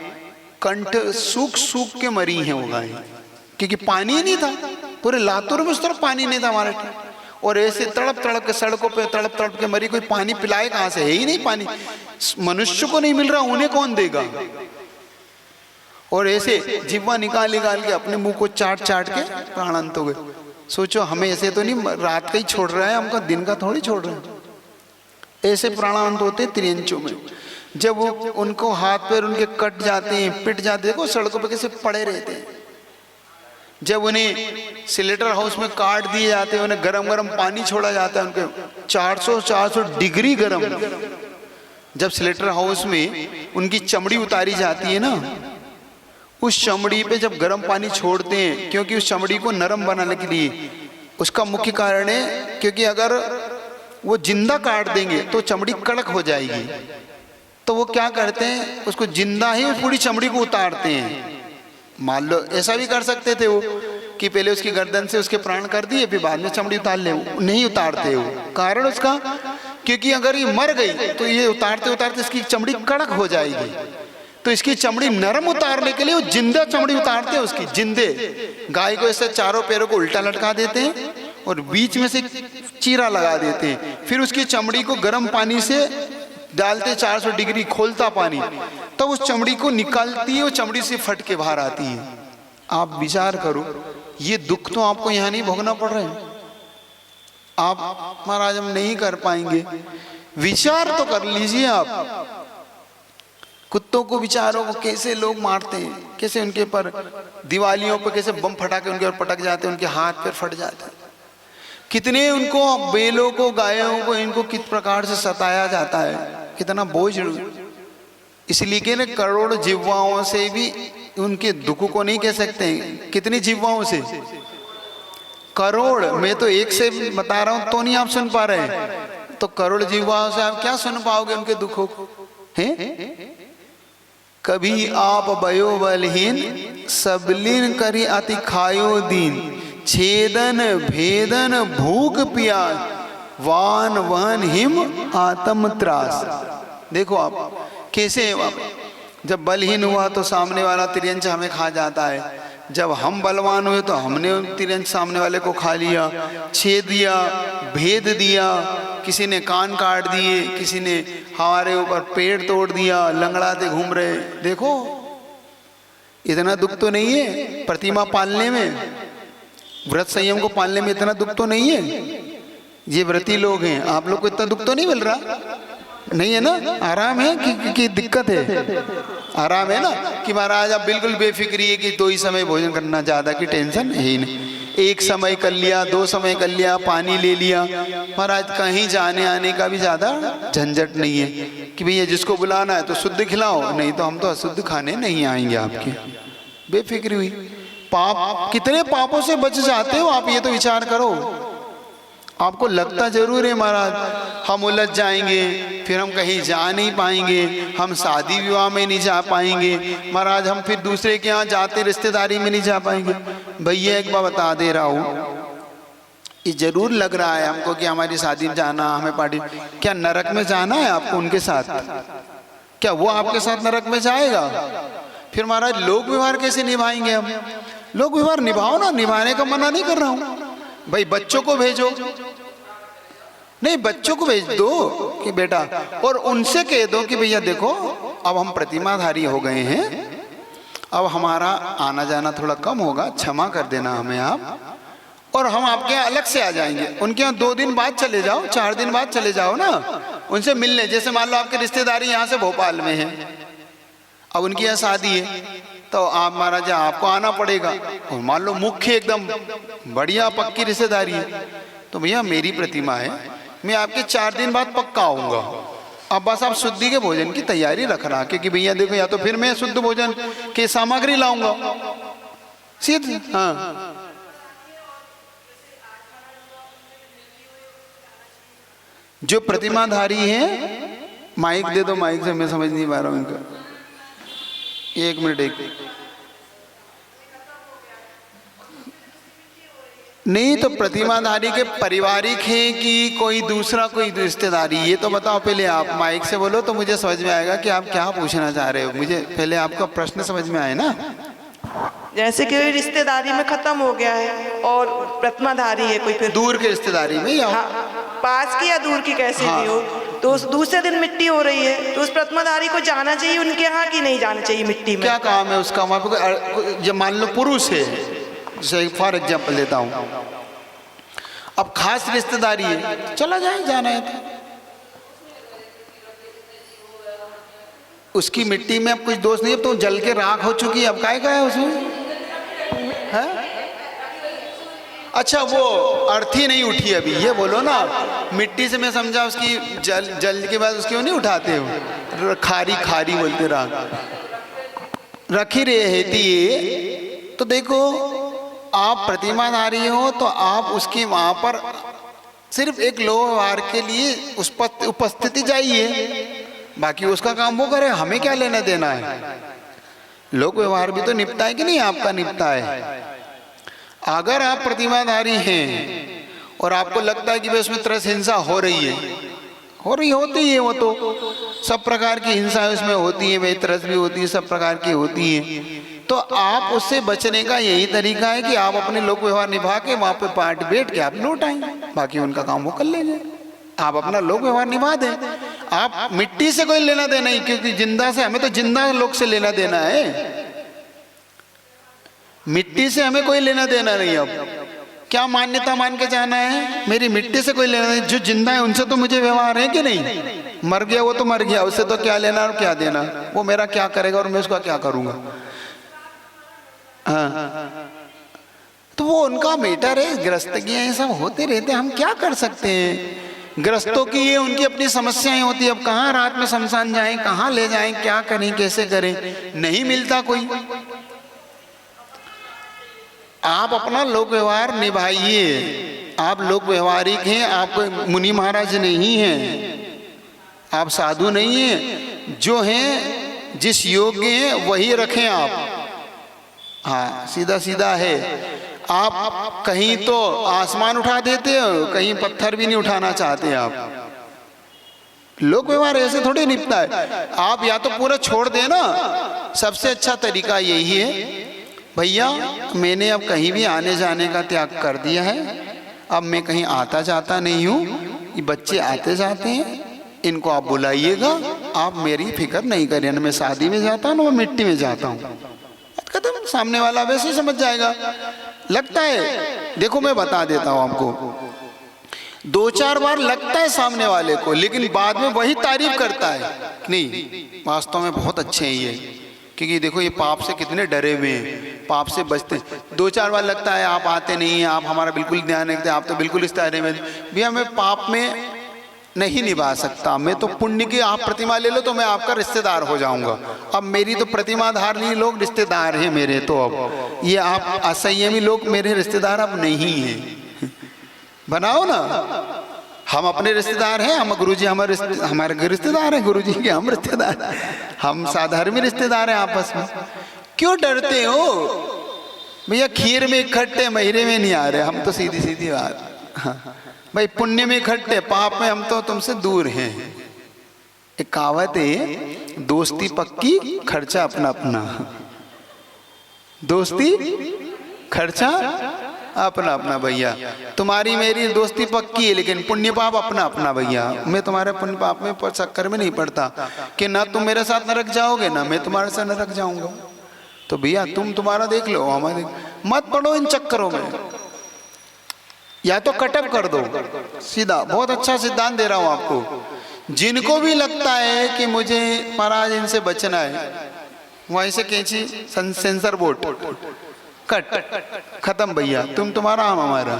कंठ सूख सूख के मरी हैं वो गायें, क्योंकि पानी ही नहीं था। पूरे लातूर में उस तरफ पानी नहीं था महाराष्ट्र, और ऐसे तड़प तड़प के सड़कों पे तड़प तड़प के मरी। कोई पानी पिलाए कहां से, है ही नहीं पानी, मनुष्य को नहीं मिल रहा, उन्हें कौन देगा। और ऐसे जिह्वा निकाल निकाल के अपने मुंह को चाट चाट के प्राणांत हो गए। सोचो हमें ऐसे तो नहीं रात का ही छोड़ रहा है, हमको दिन का थोड़ी छोड़ रहे हैं। ऐसे प्राणांत होते तिर्यंचों में, जब वो उनको हाथ पैर उनके कट जाते हैं, पिट जाते हैं, देखो सड़कों पे कैसे पड़े रहते हैं। जब उन्हें स्लेटर हाउस में काट दिए जाते हैं, उन्हें गरम गरम पानी छोड़ा जाता है, उनके 400 डिग्री गरम। जब स्लेटर हाउस में उनकी चमड़ी उतारी जाती है ना, उस चमड़ी पे जब गर्म पानी छोड़ते हैं, क्योंकि उस चमड़ी को नरम बनाने के लिए, उसका मुख्य कारण है क्योंकि अगर वो जिंदा काट देंगे तो चमड़ी कड़क हो जाएगी, तो वो क्या करते हैं, उसको जिंदा ही पूरी चमड़ी को उतारते हैं। मान लो ऐसा भी कर सकते थे वो कि पहले उसकी गर्दन से उसके प्राण कर दिए, फिर बाद में चमड़ी उतार ले, नहीं उतारते वो। कारण उसका, क्योंकि अगर ये मर गई तो ये उतारते उतारते इसकी चमड़ी कड़क हो जाएगी, तो इसकी चमड़ी नरम उतारने के लिए वो जिंदा चमड़ी उतारते हैं उसकी, जिंदे। गाय को ऐसे चारों पैरों को उल्टा लटका देते हैं और बीच में से चीरा लगा देते हैं, फिर उसकी चमड़ी को गर्म पानी से डालते, 400 डिग्री खोलता पानी, तब तो उस चमड़ी को निकालती है, वो चमड़ी से फट के बाहर आती है। आप विचार करो, ये दुख तो आपको यहाँ नहीं भोगना पड़ रहे हैं। आप महाराज हम नहीं कर पाएंगे, विचार तो कर लीजिए आप। कुत्तों को बेचारों को कैसे लोग मारते हैं, कैसे उनके पर दिवालियों पर कैसे बम फटाके उनके ऊपर पटक जाते हैं, उनके हाथ पैर फट जाते हैं। कितने उनको बैलों को गायों को इनको किस प्रकार से सताया जाता है, कितना बोझ। इसलिए कि ना करोड़ जिह्वाओं से भी उनके दुख को नहीं कह सकते। कितनी जिह्वाओं से, करोड़। मैं तो एक से बता रहा हूं तो नहीं आप सुन पा रहे हैं, तो करोड़ जिह्वाओं से आप क्या सुन पाओगे उनके दुखों को, हैं? कभी आप भयो बलहीन, सबलीन करी अति खायो दीन, छेदन भेदन भूख प्यास, वान वहन हिम आत्म त्रास। देखो आप कैसे है आप, जब बलहीन हुआ तो सामने वाला तिर्यंच हमें खा जाता है, जब हम बलवान हुए तो हमने तिर्यंच सामने वाले को खा लिया, छेद दिया, भेद दिया, किसी ने कान काट दिए, किसी ने हमारे ऊपर पेड़ तोड़ दिया, लंगड़ाते घूम रहे। देखो इतना दुख तो नहीं है प्रतिमा पालने में, व्रत संयम को पालने में इतना दुख तो नहीं है। ये व्रती लोग हैं, आप लोग को इतना दुख तो नहीं मिल रहा, नहीं है ना? आराम है कि दिक्कत है? आराम है ना कि महाराज आप बिल्कुल बेफिक्री है कि 2 ही समय भोजन करना, ज़्यादा की टेंशन है ही नहीं। 1 समय कर लिया, 2 समय कर लिया, पानी ले लिया महाराज, कहीं जाने आने का भी ज़्यादा झंझट नहीं है कि भैया जिसको बुलाना है तो शुद्ध खिलाओ, नहीं तो हम तो अशुद्ध खाने नहीं आएंगे आपके। बेफिक्री हुई। पाप, कितने पापों से बच जाते हो आप, ये तो विचार करो। आपको लगता जरूर है महाराज हम उलझ जाएंगे, फिर हम कहीं जा नहीं पाएंगे, हम शादी विवाह में नहीं जा पाएंगे महाराज, हम फिर दूसरे के यहाँ जाते रिश्तेदारी में नहीं जा पाएंगे। भैया एक बार बता दे रहा हूँ, ये जरूर लग रहा है हमको कि हमारी शादी में जाना, हमें पार्टी, क्या नरक में जाना है आपको उनके साथ? क्या वो आपके साथ नरक में जाएगा? फिर महाराज लोक व्यवहार कैसे निभाएंगे हम? लोक व्यवहार निभाओ ना, निभाने का मना नहीं कर रहा हूँ भाई। बच्चों को भेजो, नहीं बच्चों को भेज दो कि बेटा, और उनसे कह दो कि भैया देखो अब हम प्रतिमाधारी हो गए हैं, अब हमारा आना जाना थोड़ा कम होगा, क्षमा कर देना हमें आप, और हम आपके यहाँ अलग से आ जाएंगे। उनके यहाँ 2 दिन बाद चले जाओ, 4 दिन बाद चले जाओ ना उनसे मिलने। जैसे मान लो आपके रिश्तेदारी यहाँ से भोपाल में है, अब उनकी यहाँ शादी है तो आप महाराज आपको आना पड़ेगा, और मान लो मुख्य एकदम बढ़िया पक्की रिश्तेदारी है, तो भैया मेरी प्रतिमा है, मैं आपके 4 दिन बाद पक्का आऊँगा, अब बस आप शुद्धि के भोजन की तैयारी रखना, क्योंकि भैया देखो या तो फिर मैं शुद्ध भोजन की सामग्री लाऊंगा सीधे। हाँ जो प्रतिमाधारी है, माइक दे दो, माइक से मैं समझ नहीं पा रहा हूँ इनका, 1 मिनट नहीं तो प्रतिमाधारी के पारिवारिक है कि कोई दूसरा कोई रिश्तेदारी, ये तो बताओ पहले। आप माइक से बोलो तो मुझे समझ में आएगा कि आप क्या पूछना चाह रहे हो। मुझे पहले आपका प्रश्न समझ में आए ना। जैसे कि रिश्तेदारी में खत्म हो गया है और प्रतिमाधारी है कोई, फिर दूर के रिश्तेदारी में या पास की या दूर की कैसे भी हो, तो उस दूसरे दिन मिट्टी हो रही है, तो उस प्रतिमाधारी को जाना चाहिए उनके यहाँ कि नहीं जाना चाहिए मिट्टी में? क्या काम है उसका? वहाँ पे जब मान लो पुरुष है, जैसे फॉर एग्जाम्पल देता हूँ, अब खास रिश्तेदारी है, चला जाए, जाना है तो उसकी मिट्टी में अब कुछ दोष नहीं है, तो जल के राख हो चुकी है, अब काय का है उसमें है? अच्छा वो अर्थी नहीं उठी अभी, ये बोलो ना। मिट्टी से मैं समझा उसकी जल के बाद उसकी वो नहीं उठाते हो, खारी खारी बोलते राख रखी रहे हेती। तो देखो आप प्रतिमाधारी हो तो आप उसकी वहाँ पर सिर्फ एक लोक व्यवहार के लिए उस पर उपस्थिति चाहिए, बाकी उसका काम वो करे, हमें क्या लेना देना है। लोक व्यवहार भी तो निपटा है कि नहीं, आपका निपटा है। अगर आप प्रतिमाधारी हैं और आपको लगता है कि भाई उसमें त्रस हिंसा हो रही है, होती है, वो तो सब प्रकार की हिंसा उसमें होती है, भाई त्रस भी होती है, सब प्रकार की होती है, तो आप उससे बचने का यही तरीका है कि आप अपने लोक व्यवहार निभा के वहाँ पे पार्ट बैठ के आप लौट आए, बाकी उनका काम वो कर लेंगे, आप अपना लोक व्यवहार निभा दें। आप मिट्टी से कोई लेना देना नहीं, क्योंकि जिंदा से हमें तो जिंदा लोक से लेना देना है, मिट्टी से हमें कोई लेना देना नहीं। अब क्या मान्यता मान के जाना है, मेरी मिट्टी से कोई लेना नहीं, जो जिंदा है उनसे तो मुझे व्यवहार है कि नहीं। मर गया वो तो मर गया, उससे तो क्या लेना और क्या देना, वो मेरा क्या करेगा और मैं उसका क्या करूंगा। हाँ तो वो उनका मैटर है, ग्रस्तगियाँ ये सब होते रहते, हम क्या कर सकते हैं। ग्रस्तों की ये उनकी अपनी समस्याएं होती है, अब कहाँ रात में शमशान जाएं, कहाँ ले जाएं, क्या करें, कैसे करें, नहीं मिलता कोई। आप अपना लोक व्यवहार निभाइए, आप लोक व्यवहारिक हैं, आप कोई मुनि महाराज नहीं हैं, आप साधु नहीं हैं, जो हैं जिस योग्य हैं वही रखें आप। हाँ सीधा सीधा है, आप कहीं तो आसमान उठा देते हो, कहीं पत्थर भी नहीं उठाना चाहते आप। लोक व्यवहार ऐसे थोड़ी निपटा है, आप या तो पूरा छोड़ देना, सबसे अच्छा तरीका यही है, भैया मैंने अब कहीं भी आने जाने का त्याग कर दिया है, अब मैं कहीं आता जाता नहीं हूँ, ये बच्चे आते जाते हैं, इनको आप बुलाइएगा, आप मेरी फिक्र नहीं करिए, न मैं शादी में जाता हूँ न मैं मिट्टी में जाता हूँ, खत्म। सामने वाला वैसे ही समझ जाएगा। लगता है, देखो मैं बता देता हूँ आपको, 2-4 बार लगता है सामने वाले को, लेकिन बाद में वही तारीफ करता है, नहीं वास्तव में बहुत अच्छे हैं ये, क्योंकि देखो ये पाप से कितने डरे हुए हैं, पाप से बचते हैं। 2-4 बार लगता है आप आते नहीं हैं, आप हमारा बिल्कुल ध्यान नहीं रखते, आप तो बिल्कुल इस तरह में, भैया मैं पाप में नहीं निभा सकता, मैं तो पुण्य की, आप प्रतिमा ले लो तो मैं आपका रिश्तेदार हो जाऊंगा। अब मेरी तो प्रतिमा धारणी लोग रिश्तेदार हैं मेरे, तो अब ये आप असंयमी लोग मेरे रिश्तेदार अब नहीं हैं। बनाओ ना, हम अपने रिश्तेदार हैं, हम गुरुजी हमारे रिश्तेदार हैं, गुरुजी के हम रिश्तेदार, हम साधारण रिश्तेदार हैं आपस में। क्यों डरते हो भैया? खीर में इकट्ठे, महीरे में नहीं आ रहे हम तो, सीधी सीधी बात। हाँ भाई, पुण्य में इकट्ठे, पाप में हम तो तुमसे दूर हैं। एक कहावत है, दोस्ती पक्की खर्चा अपना अपना, दोस्ती खर्चा अपना अपना। भैया तुम्हारी मेरी दोस्ती पक्की है, लेकिन पुण्य पाप अपना अपना। भैया मैं तुम्हारे पुण्य पाप में चक्कर में नहीं पड़ता कि ना तुम मेरे साथ नरक जाओगे ना मैं तुम्हारे साथ नरक जाऊंगा। तो भैया तुम तुम्हारा देख लो, हमारे मत पड़ो इन चक्करों में, या तो कटअप कर दो सीधा। बहुत अच्छा सिद्धांत दे रहा हूं आपको। जिनको भी लगता है कि मुझे महाराज इनसे बचना है, वहीं से कैंची सेंसर बोर्ड कट, खत्म भैया, तुम तुम्हारा हम हमारा।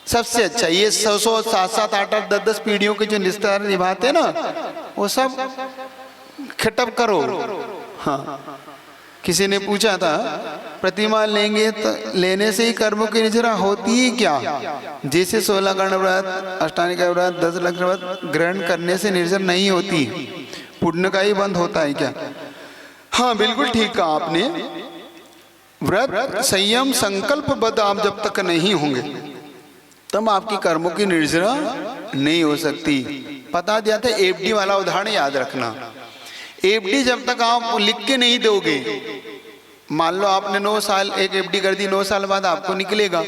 सबसे अच्छा ये 100 7 8 10 पीढ़ियों के जो रिश्तेदार निभाते ना, वो सब खटअप करो। हाँ, किसी ने पूछा था प्रतिमा लेंगे तो लेने से ही कर्मों की निर्जरा होती है क्या? जैसे 16 गण व्रत, अष्टांगिक व्रत, 10 लक्ष्य व्रत ग्रहण करने से निर्जर नहीं होती, पुण्य का ही बंद होता है क्या? हाँ बिल्कुल ठीक कहा आपने। व्रत संयम संकल्पबद्ध आप जब तक नहीं होंगे तब आपकी कर्मों की निर्जरा नहीं हो सकती। पता दिया था एफडी वाला उदाहरण याद रखना। एफडी जब तक आप लिख के नहीं दोगे, मान लो आपने 9 साल एक एफडी कर दी, 9 साल बाद आपको निकलेगा,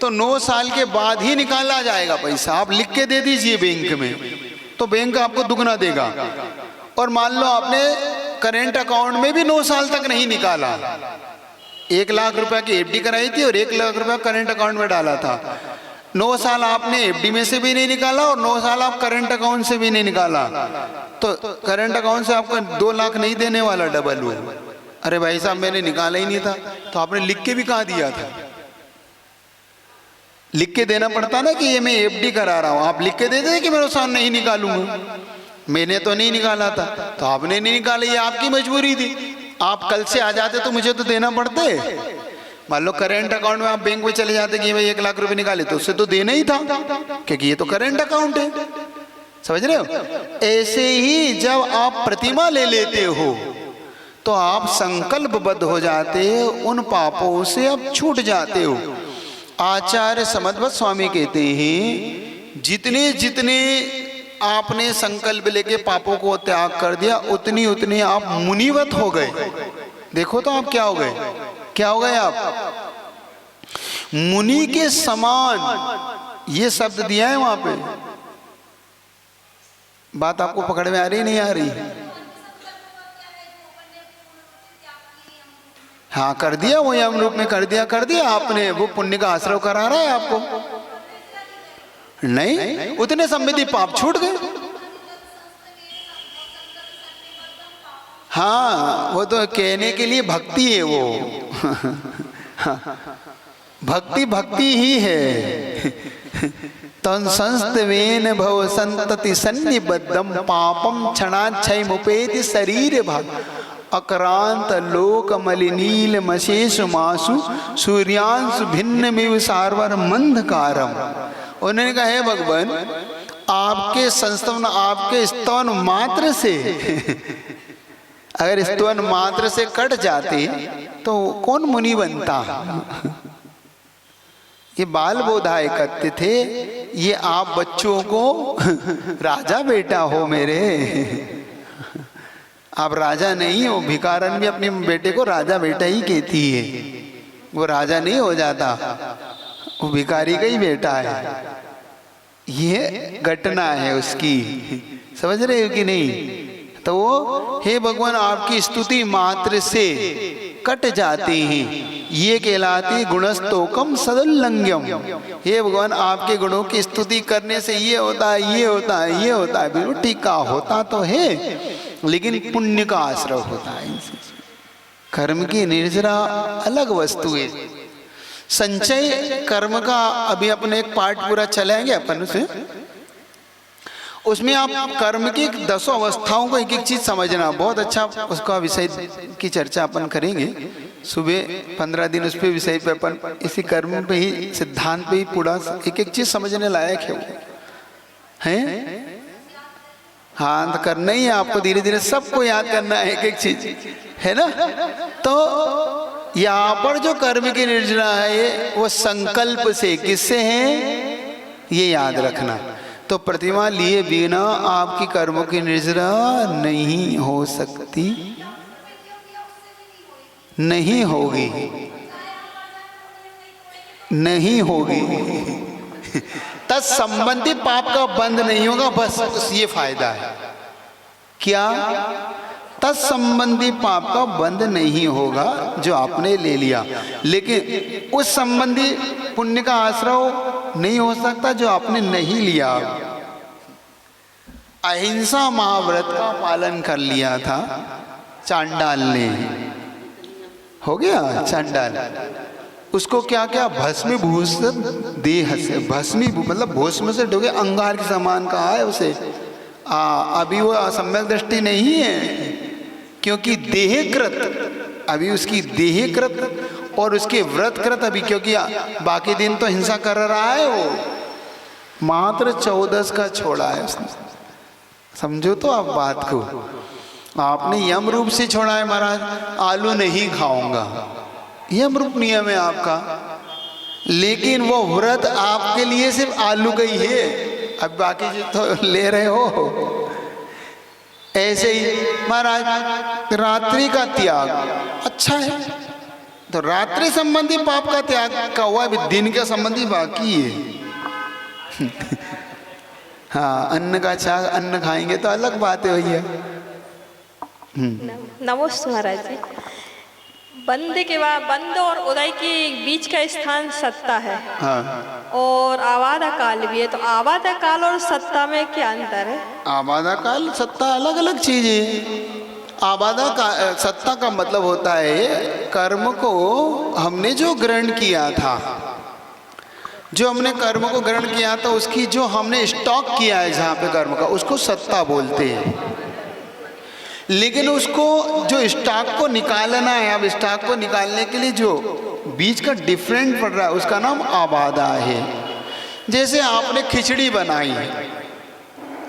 तो 9 साल के बाद ही निकाला जाएगा पैसा। आप लिख के दे दीजिए बैंक में, तो बैंक आपको दुगना देगा। और मान लो आपने करेंट अकाउंट में भी 9 साल तक नहीं निकाला, 1 लाख रुपए की एफडी कराई थी और 1 लाख रुपया करेंट अकाउंट में डाला था, 9 साल आपने एफडी में से भी नहीं निकाला और 9 साल आप करंट अकाउंट से भी नहीं निकाला, तो करंट अकाउंट से आपको 2 लाख नहीं देने वाला, डबल हुआ। अरे भाई साहब मैंने निकाला ही नहीं था, तो आपने लिख के भी कहाँ दिया था? लिख के देना पड़ता ना कि ये मैं एफडी करा रहा हूँ। आप लिख के दे दे कि मैं नुकसान नहीं निकालूंगा, मैंने तो नहीं निकाला था, तो आपने नहीं निकाला, ये आपकी मजबूरी थी। आप कल से आ जाते तो मुझे तो देना पड़ते। मान लो करेंट अकाउंट में आप बैंक में चले जाते कि भाई 1 लाख रुपए निकाले, तो उससे तो देना ही था, क्योंकि ये तो करेंट अकाउंट है। समझ रहे हो? ऐसे ही जब आप प्रतिमा ले लेते हो तो आप संकल्पबद्ध हो जाते हो, उन पापों से आप छूट जाते हो। आचार्य समद्भक्त स्वामी कहते हैं जितने जितने आपने संकल्प लेके पापों को त्याग कर दिया, उतनी उतनी आप मुनिवत हो गए। देखो तो आप क्या हो गए? क्या हो गए आप? मुनि के समान। ये शब्द दिया है वहां पे। बात आपको पकड़ में आ रही नहीं आ रही? हाँ कर दिया, वो यम रूप में कर दिया आपने। वो पुण्य का आश्रय करा रहा है आपको। नहीं, उतने संविधि पाप छूट गए। हाँ वो तो कहने के लिए भक्ति है वो। भक्ति ही है। तन संस्तवेन भव संतति सन्निबद्धम पापम क्षणाक्षय मुपेति शरीर भाग अक्रांत लोक मलिनील मशेष मासु सूर्यांशु भिन्न मिव सारवर मंधकारम। उन्होंने कहा है भगवान, आपके संस्तवन, आपके स्तवन मात्र से अगर स्तवन मात्र से कट जाते तो कौन मुनि बनता? ये बाल बोधाय कहते थे, ये आप बच्चों को राजा बेटा हो मेरे, आप राजा नहीं हो। भिखारन भी अपने बेटे को राजा बेटा ही कहती है, वो राजा नहीं हो जाता, वो भिखारी का ही बेटा है। ये घटना है उसकी, समझ रहे हो कि नहीं? तो वो हे भगवान आपकी स्तुति मात्र से कट जाती हैं, ये कहलाती गुणस्तोकम सदुल्लंघ्यम। हे भगवान आपके गुणों की स्तुति करने से ये होता है, ये होता है, ये होता है। बिल्कुल ठीक है, होता तो है, लेकिन पुण्य का आश्रय होता है। कर्म की निर्जरा अलग वस्तु है। संचय कर्म का अभी अपने एक पार्ट पूरा चलाएंगे अपन उसे, उसमें आप कर्म की 10 अवस्थाओं को एक एक चीज समझना, बहुत अच्छा उसका विषय की चर्चा अपन करेंगे। सुबह 15 दिन उस पे विषय पे अपन इसी कर्म पे ही, सिद्धांत पे ही पूरा एक एक चीज समझने लायक है वो, हैं? हाँ, तो करना ही है आपको, धीरे धीरे सबको याद करना है एक एक चीज, है ना? तो यहाँ पर जो कर्म की निर्जरा है वो संकल्प से, किससे है ये याद रखना। तो प्रतिमा लिए बिना आपकी कर्मों की निर्जरा नहीं हो सकती, नहीं होगी, नहीं होगी। तत्संबंधी पाप का बंध नहीं होगा, बस ये फायदा है। क्या? तत्संबंधी पाप का बंध नहीं होगा जो आपने ले लिया, लेकिन उस संबंधी पुण्य का आश्रय नहीं हो सकता जो आपने नहीं लिया। अहिंसा महाव्रत का पालन कर लिया था चांडाल ने, हो गया चांडाल, उसको क्या क्या भस्मीभूष देह से, भस्मी मतलब भस्म से डूबे, अंगार के समान कहा है उसे। अभी वो सम्यक दृष्टि नहीं है, क्योंकि देहकृत, अभी उसकी देहकृत और उसके व्रतकृत अभी, क्योंकि बाकी दिन तो हिंसा कर रहा है वो, मात्र 14 का छोड़ा है उसने। समझो तो आप बात को, आपने यम रूप से छोड़ा है महाराज, आलू नहीं खाऊंगा, यम रूप नियम है आपका, लेकिन वो व्रत आपके लिए सिर्फ आलू का ही है, अब बाकी जो तो ले रहे हो। ऐसे ही महाराज रात्रि का त्याग अच्छा है, तो रात्रि संबंधी पाप का त्याग का हुआ, अभी दिन के संबंधी बाकी है। हाँ, अन्न का त्याग, अन्न खाएंगे तो अलग बात है भैया। नमस्ते महाराज जी। बंद के बाद, बंद और उदय के बीच का स्थान सत्ता है। हाँ। और आवादा काल भी है, तो आवादा काल और सत्ता में क्या अंतर है? आवादा काल सत्ता अलग अलग चीज है। आबादा का सत्ता का मतलब होता है कर्म को हमने जो ग्रहण किया था, जो हमने कर्म को ग्रहण किया था उसकी जो हमने स्टॉक किया है जहाँ पे कर्म का, उसको सत्ता बोलते हैं। लेकिन उसको जो स्टॉक को निकालना है, अब स्टॉक को निकालने के लिए जो बीच का डिफरेंट पड़ रहा है उसका नाम आबादा है। जैसे आपने खिचड़ी बनाई,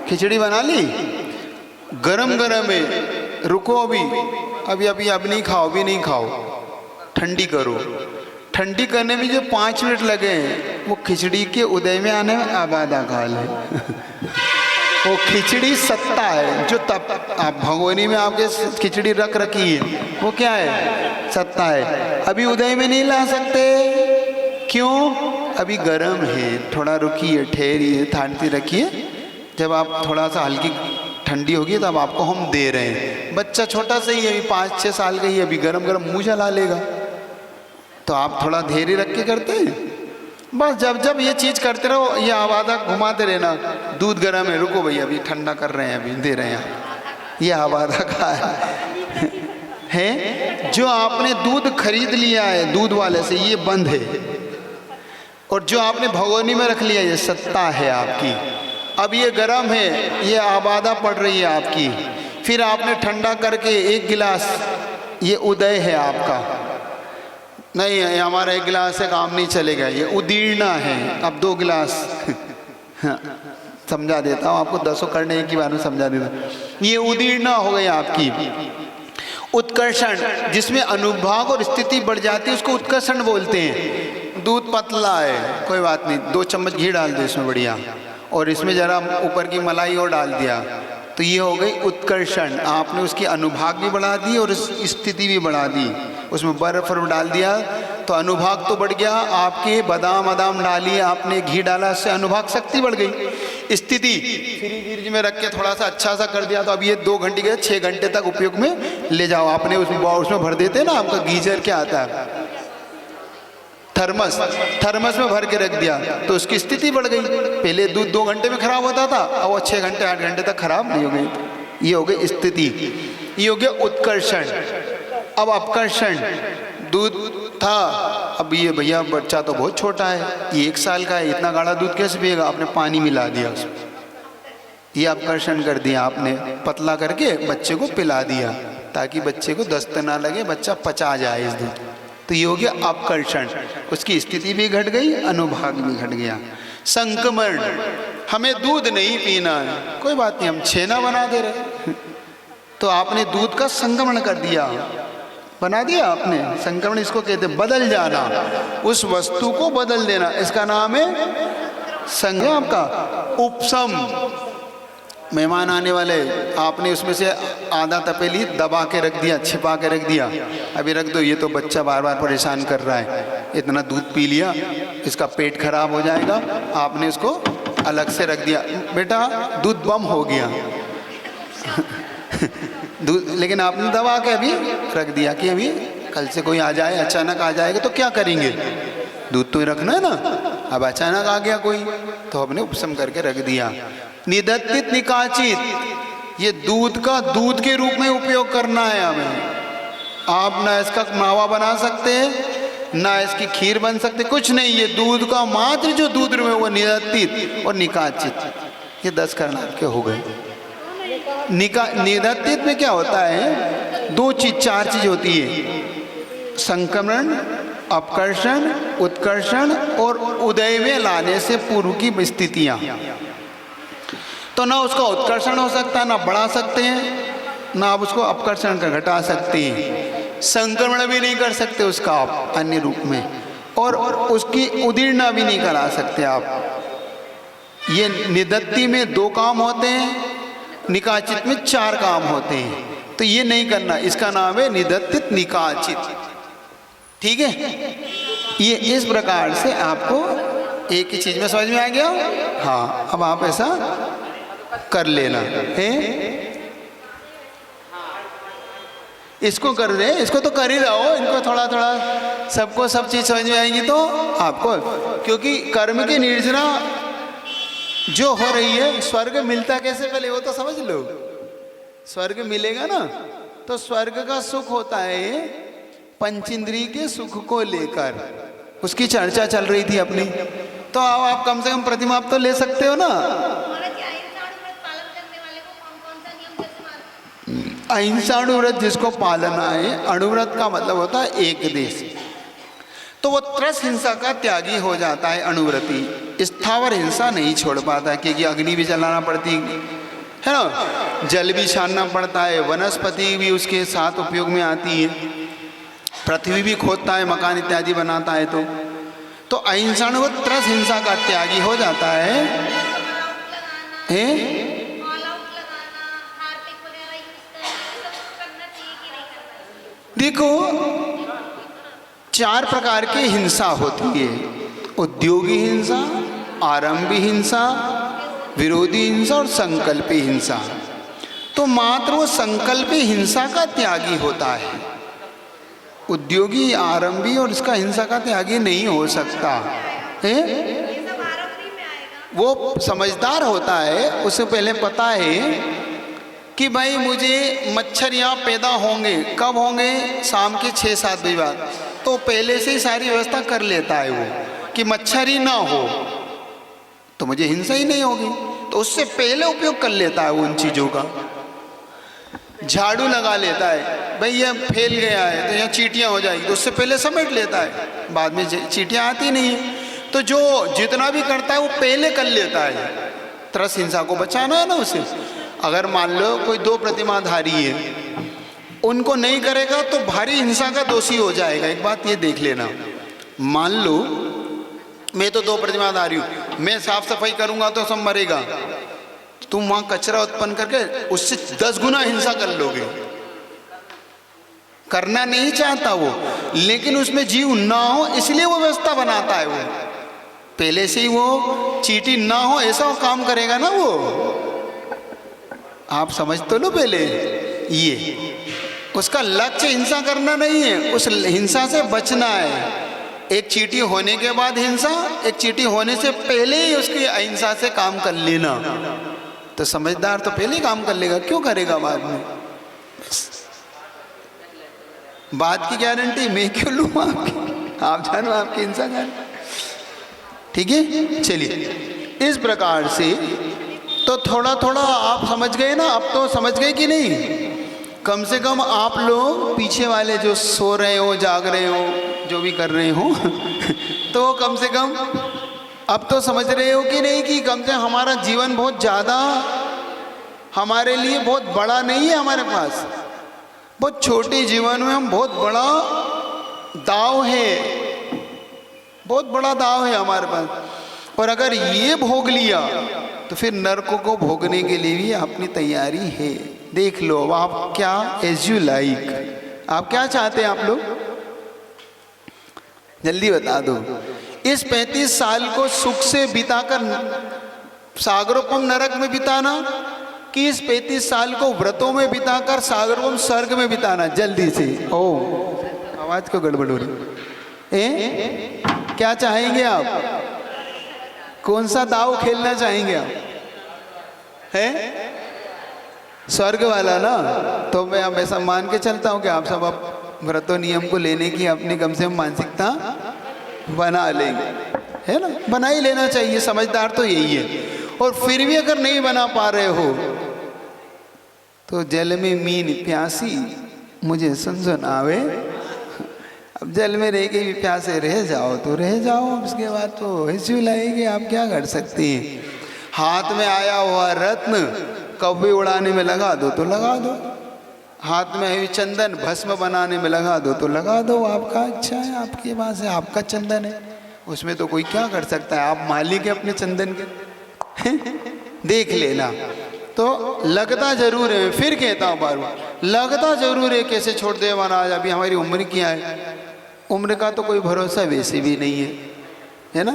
खिचड़ी बना ली, गरम गरम है, रुको अभी अब नहीं खाओ, अभी नहीं खाओ, ठंडी करो। ठंडी करने में जो 5 मिनट लगे हैं वो खिचड़ी के उदय में आने में आबादा काल है। वो खिचड़ी सत्ता है, जो तब आप भगोनी में आपके खिचड़ी रख रखी है वो क्या है? सत्ता है। अभी उदय में नहीं ला सकते, क्यों? अभी गर्म है, थोड़ा रुकिए, ठहरिए, थानती रखिए, जब आप थोड़ा सा हल्की ठंडी होगी तब आपको हम दे रहे हैं। बच्चा छोटा सा ही है, अभी 5-6 साल का ही, अभी गरम गरम मुँह जला लेगा, तो आप थोड़ा धैर्य रख के करते हैं। बस जब जब ये चीज़ करते रहो, ये आवादा घुमाते रहना, दूध गर्म है, रुको भैया अभी ठंडा कर रहे हैं, अभी दे रहे हैं, ये आवादा का है। जो आपने दूध खरीद लिया है दूध वाले से, ये बंद है, और जो आपने भगोनी में रख लिया ये सत्ता है आपकी। अब ये गर्म है, ये आबादा पड़ रही है आपकी, फिर आपने ठंडा करके 1 गिलास, ये उदय है आपका। नहीं है हमारा 1 गिलास से काम नहीं चलेगा, ये उदीर्णा है, अब 2 गिलास हाँ, समझा देता हूँ आपको, 10 करने की बार में समझा देता हूँ। ये उदीर्णा हो गई आपकी। उत्कर्षण, जिसमें अनुभाग और स्थिति बढ़ जाती है उसको उत्कर्षण बोलते हैं। दूध पतला है, कोई बात नहीं, 2 चम्मच घी डाल दो इसमें बढ़िया, और इसमें ज़रा ऊपर की मलाई और डाल दिया, तो ये हो गई उत्कर्षण। आपने उसकी अनुभाग भी बढ़ा दी और स्थिति भी बढ़ा दी, उसमें बर्फ डाल दिया तो अनुभाग तो बढ़ गया, आपके बादाम बादाम डालिए, आपने घी डाला, उससे अनुभाग शक्ति बढ़ गई। स्थिति फ्रीज में रख के थोड़ा सा अच्छा सा कर दिया, तो अब ये 2 घंटे के 6 घंटे तक उपयोग में ले जाओ। आपने उसमें भर देते हैं ना, आपका गीजर क्या आता है, थर्मस में भर के रख दिया, तो उसकी स्थिति बढ़ गई। पहले दूध 2 घंटे में खराब होता था, अब वो 6 घंटे 8 घंटे तक खराब नहीं हो गई। ये हो गई स्थिति। ये हो गया उत्कर्षण। अब अपकर्षण, दूध था, अब ये भैया बच्चा तो बहुत छोटा है, ये 1 साल का है, इतना गाढ़ा दूध कैसे पिएगा, आपने पानी मिला दिया उसमें, ये अपकर्षण कर दिया आपने, पतला करके बच्चे को पिला दिया ताकि बच्चे को दस्त ना लगे, बच्चा पचा जाए इस दूध। तो ये हो गया अपकर्षण, उसकी स्थिति भी घट गई, अनुभाग भी घट गया। संक्रमण, हमें दूध नहीं पीना है, कोई बात नहीं, हम छेना बना दे रहे, तो आपने दूध का संक्रमण कर दिया, बना दिया आपने। संक्रमण इसको कहते हैं, बदल जाना, उस वस्तु को बदल देना, इसका नाम है संक्रमण। आपका उपशम, मेहमान आने वाले, आपने उसमें से आधा तपेली दबा के रख दिया, छिपा के रख दिया, अभी रख दो, ये तो बच्चा बार बार परेशान कर रहा है, इतना दूध पी लिया, इसका पेट खराब हो जाएगा, आपने उसको अलग से रख दिया, बेटा दूध बम हो गया दूध, लेकिन आपने दबा के अभी रख दिया कि अभी कल से कोई आ जाए, अचानक आ जाएगा तो क्या करेंगे, दूध तो ही रखना है ना, अब अचानक आ गया कोई, तो हमने उपशम करके रख दिया। निदत्तित निकाचित, ये दूध का दूध के रूप में उपयोग करना है हमें। आप ना इसका मावा बना सकते हैं, ना इसकी खीर बन सकते, कुछ नहीं, ये दूध का मात्र जो दूध में वो निदत्तित और निकाचित, ये 10 कर्णार्थ के हो गए। निदत्तित में क्या होता है, 2 चीज 4 चीज होती है, संक्रमण, अपकर्षण, उत्कर्षण और उदय में लाने से पूर्व की स्थितियां। तो ना उसका उत्कर्षण हो सकता है, ना बढ़ा सकते हैं, ना आप उसको अपकर्षण का घटा सकते हैं, संक्रमण भी नहीं कर सकते उसका आप अन्य रूप में, और उसकी उदीर्णा भी नहीं करा सकते आप। ये निदत्ति में 2 काम होते हैं, निकाचित में 4 काम होते हैं, तो ये नहीं करना, इसका नाम है निदत्तित निकाचित। ठीक है, ये इस प्रकार से आपको एक ही चीज में समझ में आ गया। हाँ, अब आप ऐसा कर लेना है, इसको कर दे, इसको तो कर ही रहो, इनको थोड़ा थोड़ा सबको सब चीज समझ में आएंगी तो आपको, क्योंकि कर्म की निर्जना जो हो रही है, स्वर्ग मिलता कैसे पहले वो तो समझ लो। स्वर्ग मिलेगा ना, तो स्वर्ग का सुख होता है पंचेंद्रिय के सुख को लेकर, उसकी चर्चा चल रही थी अपनी, तो आप कम से कम प्रतिमा आप तो ले सकते हो ना। अहिंसा अणुव्रत जिसको पालना है, अणुव्रत का मतलब होता है एक देश, तो वो त्रस हिंसा का त्यागी हो जाता है अणुव्रती। स्थावर हिंसा नहीं छोड़ पाता है, क्योंकि अग्नि भी जलाना पड़ती है ना, जल भी छानना पड़ता है, वनस्पति भी उसके साथ उपयोग में आती है, पृथ्वी भी खोदता है, मकान इत्यादि बनाता है, तो अहिंसा वो त्रस हिंसा का त्यागी हो जाता है। देखो 4 प्रकार की हिंसा होती है, उद्योगी हिंसा, आरंभी हिंसा, विरोधी हिंसा और संकल्पी हिंसा। तो मात्र वो संकल्पी हिंसा का त्यागी होता है, उद्योगी, आरंभी और इसका हिंसा का त्यागी नहीं हो सकता है। वो समझदार होता है, उसे पहले पता है कि भाई मुझे मच्छर यहाँ पैदा होंगे, कब होंगे, शाम के 6-7 बजे बाद, तो पहले से ही सारी व्यवस्था कर लेता है वो कि मच्छर ही ना हो तो मुझे हिंसा ही नहीं होगी, तो उससे पहले उपयोग कर लेता है उन चीज़ों का। झाड़ू लगा लेता है, भाई ये फैल गया है तो यहाँ चींटियाँ हो जाएगी, तो उससे पहले समेट लेता है, बाद में चींटियाँ आती नहीं है, तो जो जितना भी करता है वो पहले कर लेता है। त्रस हिंसा को बचाना है ना उसे। अगर मान लो कोई 2 प्रतिमाधारी है, उनको नहीं करेगा तो भारी हिंसा का दोषी हो जाएगा। एक बात ये देख लेना, मान लो मैं तो 2 प्रतिमाधारी हूँ, मैं साफ सफाई करूँगा तो सब मरेगा, तुम वहाँ कचरा उत्पन्न करके उससे 10 गुना हिंसा कर लोगे, करना नहीं चाहता वो, लेकिन उसमें जीव ना हो इसलिए वो व्यवस्था बनाता है। वो पहले से ही वो चींटी ना हो ऐसा वो काम करेगा ना वो। आप समझ तो लो पहले, ये उसका लक्ष्य हिंसा करना नहीं है, उस हिंसा से बचना है। एक चींटी होने के बाद हिंसा, एक चींटी होने से पहले ही उसकी अहिंसा से काम कर लेना। तो समझदार तो पहले ही काम कर लेगा, क्यों करेगा बाद में। बात की गारंटी मैं क्यों लूँ आपकी, आप जानो आपकी हिंसा कर। ठीक है, चलिए इस प्रकार से तो थोड़ा थोड़ा आप समझ गए ना। अब तो समझ गए कि नहीं? कम से कम आप लोग पीछे वाले जो सो रहे हो, जाग रहे हो, जो भी कर रहे हो तो कम से कम अब तो समझ रहे हो कि नहीं कि कम से कम हमारा जीवन बहुत ज़्यादा हमारे लिए बहुत बड़ा नहीं है। हमारे पास बहुत छोटे जीवन में हम बहुत बड़ा दाव है, बहुत बड़ा दाव है हमारे पास। और अगर ये भोग लिया तो फिर नरक को भोगने के लिए भी अपनी तैयारी है। देख लो अब आप क्या, एज यू लाइक, आप क्या चाहते हैं आप लोग, जल्दी बता दो। इस 35 साल को सुख से बिताकर सागरोपम नरक में बिताना, कि इस 35 साल को व्रतों में बिताकर सागरोपम स्वर्ग में बिताना? जल्दी से। ओ आवाज को गड़बड़ हो रही, क्या चाहेंगे आप? कौन सा दाव खेलना चाहेंगे आप? है स्वर्ग वाला ना? तो मैं अब ऐसा मान के चलता हूँ कि आप सब अब व्रतों नियम को लेने की अपनी कम से कम मानसिकता बना लेंगे, है ना? बना ही लेना चाहिए, समझदार तो यही है। और फिर भी अगर नहीं बना पा रहे हो तो जल में मीन प्यासी मुझे सुन आवे। अब जल में रह के भी प्यासे रह जाओ तो रह जाओ, उसके बाद तो ऐसी लाएगी, आप क्या कर सकते हैं। हाथ में आया हुआ रत्न कभी उड़ाने में लगा दो तो लगा दो, हाथ में है चंदन भस्म बनाने में लगा दो तो लगा दो। आपका अच्छा है, आपके पास है, आपका चंदन है, उसमें तो कोई क्या कर सकता है। आप मालिक है अपने चंदन के देख लेना। तो लगता जरूर है, फिर कहता हूँ बार बार, लगता जरूर है। कैसे छोड़ दे महाराज, अभी हमारी उम्र क्या है, उम्र का तो कोई भरोसा वैसे भी नहीं है ना?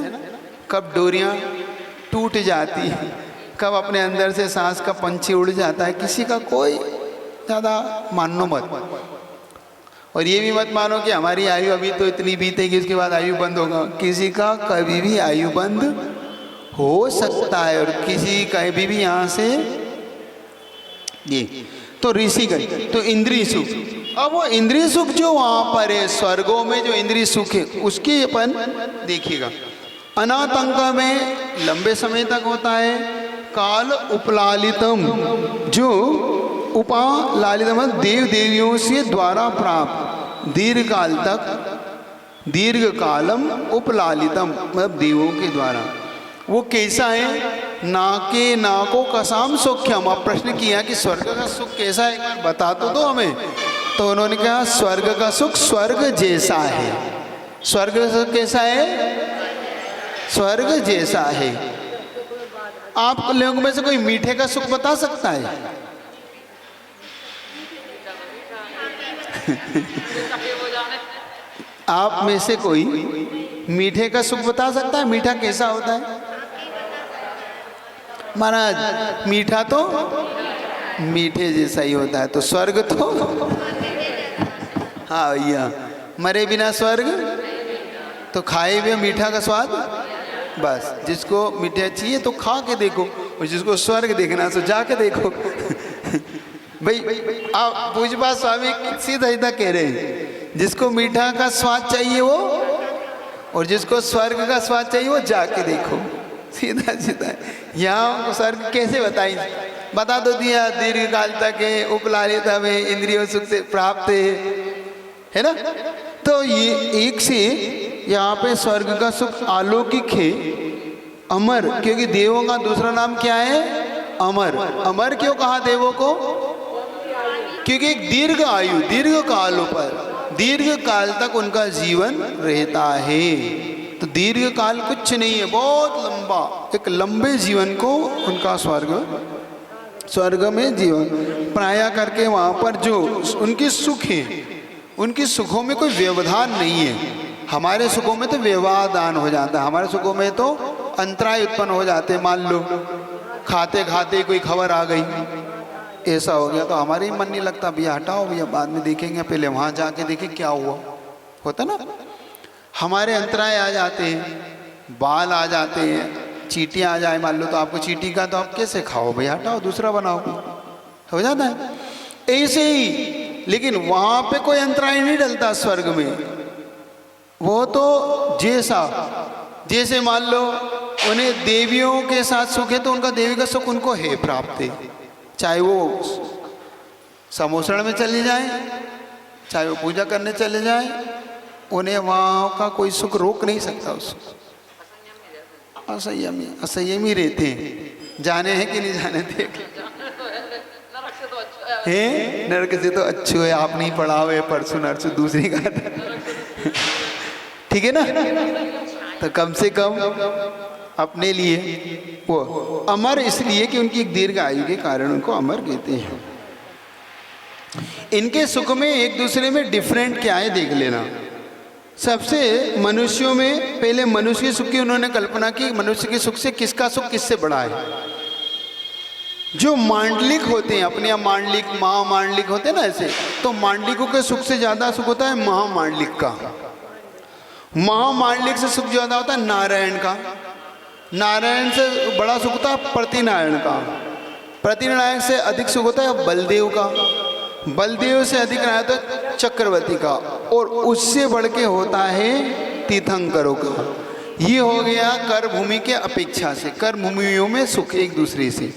कब डोरियाँ टूट जाती है, कब अपने अंदर से सांस का पंछी उड़ जाता है, किसी का कोई ज़्यादा मानो मत। और ये भी मत मानो कि हमारी आयु अभी तो इतनी बीतेगी उसके बाद आयु बंद होगा। किसी का कभी भी आयु बंद हो सकता है, और किसी कभी भी यहाँ से ये तो ऋषि गए तो इंद्रिय सुख। अब वो इंद्रिय सुख जो वहाँ पर है स्वर्गों में, जो इंद्रिय सुख है उसकी अपन देखिएगा। अनातंक में लंबे समय तक होता है। काल उपलालितम, जो उपलालितम देव देवियों से द्वारा प्राप्त, दीर्घ काल तक, दीर्घ कालम उपलालितम मतलब देवों के द्वारा। वो कैसा है? नाके नाको कसाम सुख्यम। अब प्रश्न किया कि स्वर्ग का सुख कैसा है, एक बार बता तो दो हमें। तो उन्होंने कहा स्वर्ग का सुख स्वर्ग जैसा है। स्वर्ग का सुख कैसा है? स्वर्ग जैसा है। आप लोगों में से कोई मीठे का सुख बता सकता है? आप में से कोई मीठे का सुख बता सकता है? मीठा कैसा होता है महाराज? मीठा तो मीठे जैसा ही होता है। तो स्वर्ग तो हाँ भैया, मरे बिना स्वर्ग तो खाए भी मीठा का स्वाद। बस जिसको मीठा चाहिए तो खा के देखो, और जिसको स्वर्ग देखना तो जाके देखो। भाई आप पूजपा स्वामी सीधा सीधा कह रहे हैं, जिसको मीठा का स्वाद चाहिए वो, और जिसको स्वर्ग का स्वाद चाहिए वो जाके देखो, सीधा सीधा। यहाँ स्वर्ग कैसे बताई? बता दो दिया, दीर्घ काल तक है, उपलालित है, इंद्रियों सुख से प्राप्त है ना? तो ये एक से यहाँ पे स्वर्ग का सुख अलौकिक है, अमर, क्योंकि देवों का दूसरा नाम क्या है? अमर। अमर क्यों कहा देवों को? क्योंकि एक दीर्घ आयु, दीर्घ कालों पर, दीर्घ काल तक उनका जीवन रहता है। तो दीर्घ काल कुछ नहीं है, बहुत लंबा, एक लंबे जीवन को उनका स्वर्ग में जीवन प्राया करके वहाँ पर जो उनके सुख है उनकी सुखों में कोई व्यवधान नहीं है। हमारे सुखों में तो व्यवधान हो जाता है, हमारे सुखों में तो अंतराय उत्पन्न हो जाते हैं। मान लो खाते खाते कोई खबर आ गई, ऐसा हो गया, तो हमारे ही मन नहीं लगता, भैया हटाओ भैया बाद में देखेंगे, पहले वहाँ जाके देखें क्या हुआ, होता ना। हमारे अंतराय आ जाते हैं, बाल आ जाते हैं, चींटियाँ आ जाए मान लो, तो आपको चींटी का तो आप कैसे खाओ भैया, हटाओ दूसरा बनाओ, हो जाता है ऐसे ही। लेकिन वहाँ पे कोई अंतराय नहीं डलता स्वर्ग में। वो तो जैसे मान लो उन्हें देवियों के साथ सुख है तो उनका देवी का सुख उनको है प्राप्त है, चाहे वो समोसण में चले जाएं, चाहे वो पूजा करने चले जाएं, उन्हें वहाँ का कोई सुख रोक नहीं सकता। उसको असंयमी रहते हैं। जाने हैं कि नहीं जाने थे हैं, नरक से तो अच्छे है, आप नहीं पढ़ा हुए परसों नरसु दूसरी का ठीक है ना। तो कम से कम अपने लिए वो अमर, इसलिए कि उनकी एक दीर्घ आयु के कारण उनको अमर कहते हैं। इनके सुख में एक दूसरे में डिफरेंट क्या है देख लेना। सबसे मनुष्यों में पहले मनुष्य के सुख की उन्होंने कल्पना की, मनुष्य के सुख से किसका सुख किससे बड़ा है। जो मांडलिक होते हैं, अपने यहाँ मांडलिक महामांडलिक होते हैं ना ऐसे, तो मांडलिकों के सुख से ज़्यादा सुख होता है महामांडलिक का। महामांडलिक से सुख ज़्यादा होता है नारायण का। नारायण से बड़ा सुख होता है प्रतिनारायण का। प्रतिनारायण से अधिक सुख होता है बलदेव का। बलदेव से अधिक रहा तो चक्रवर्ती का, और उससे बढ़ के होता है तीर्थंकरों का। ये हो गया कर भूमि के अपेक्षा से, कर भूमियों में सुख एक दूसरे से।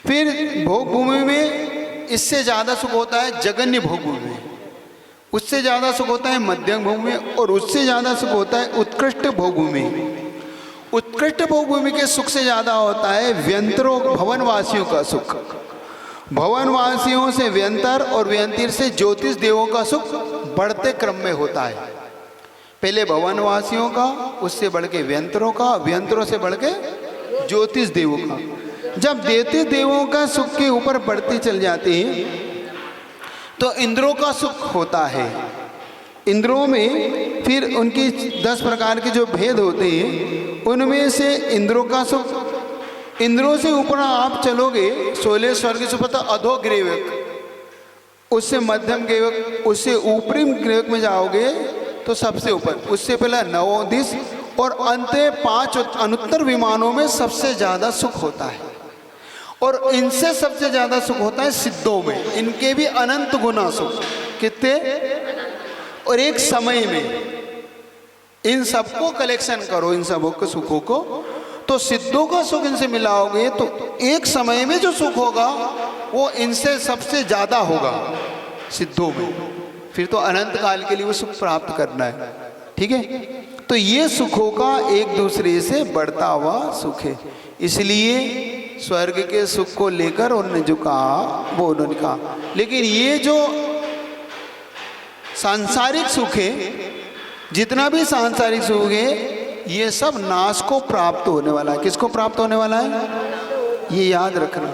फिर भोग भूमि में इससे ज़्यादा सुख होता है जगन्य भोग भूमि में, उससे ज़्यादा सुख होता है मध्यम भोग में, और उससे ज़्यादा सुख होता है उत्कृष्ट भोग भूमि। उत्कृष्ट भोग भूमि के सुख से ज़्यादा होता है व्यंतरों भवनवासियों का सुख। भवनवासियों से व्यंतर और व्यंतिर से ज्योतिष देवों का सुख बढ़ते क्रम में होता है। पहले भवनवासियों का, उससे बढ़ के व्यंतरों का, व्यंतरों से बढ़ के ज्योतिष देवों का। जब देवते देवों का सुख के ऊपर बढ़ते चल जाते हैं तो इंद्रों का सुख होता है। इंद्रों में फिर उनकी 10 प्रकार के जो भेद होते हैं, उनमें से इंद्रों का सुख, इंद्रों से ऊपर आप चलोगे 16 स्वर्ग से पता अधोग्रीवक, उससे मध्यम ग्रीवक, उससे ऊपरी ग्रीवक में जाओगे तो सबसे ऊपर, उससे पहले नवोदिश, और अंत 5 अनुत्तर विमानों में सबसे ज़्यादा सुख होता है। और इनसे सबसे ज़्यादा सुख होता है सिद्धों में। इनके भी अनंत गुना सुख, कितने, और एक समय में इन सबको कलेक्शन करो, इन सबों के सुखों को, तो सिद्धों का सुख इनसे मिलाओगे तो एक समय में जो सुख होगा वो इनसे सबसे ज़्यादा होगा सिद्धों में। फिर तो अनंत काल के लिए वो सुख प्राप्त करना है, ठीक है। तो ये सुखों का एक दूसरे से बढ़ता हुआ सुख है। इसलिए स्वर्ग के सुख को लेकर उन्होंने जो कहा वो उन्होंने कहा। लेकिन ये जो सांसारिक सुख है, जितना भी सांसारिक सुख है, ये सब नाश को प्राप्त होने वाला है। किसको प्राप्त होने वाला है, ये याद रखना।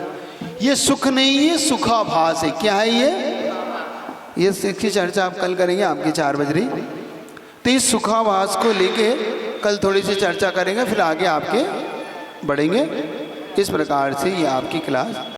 ये सुख नहीं है, सुखाभास है। क्या है ये इसकी चर्चा आप कल करेंगे, आपकी 4 बज रही। तो इस सुखाभास को लेके कल थोड़ी सी चर्चा करेंगे, फिर आगे आपके बढ़ेंगे। इस प्रकार से ये आपकी क्लास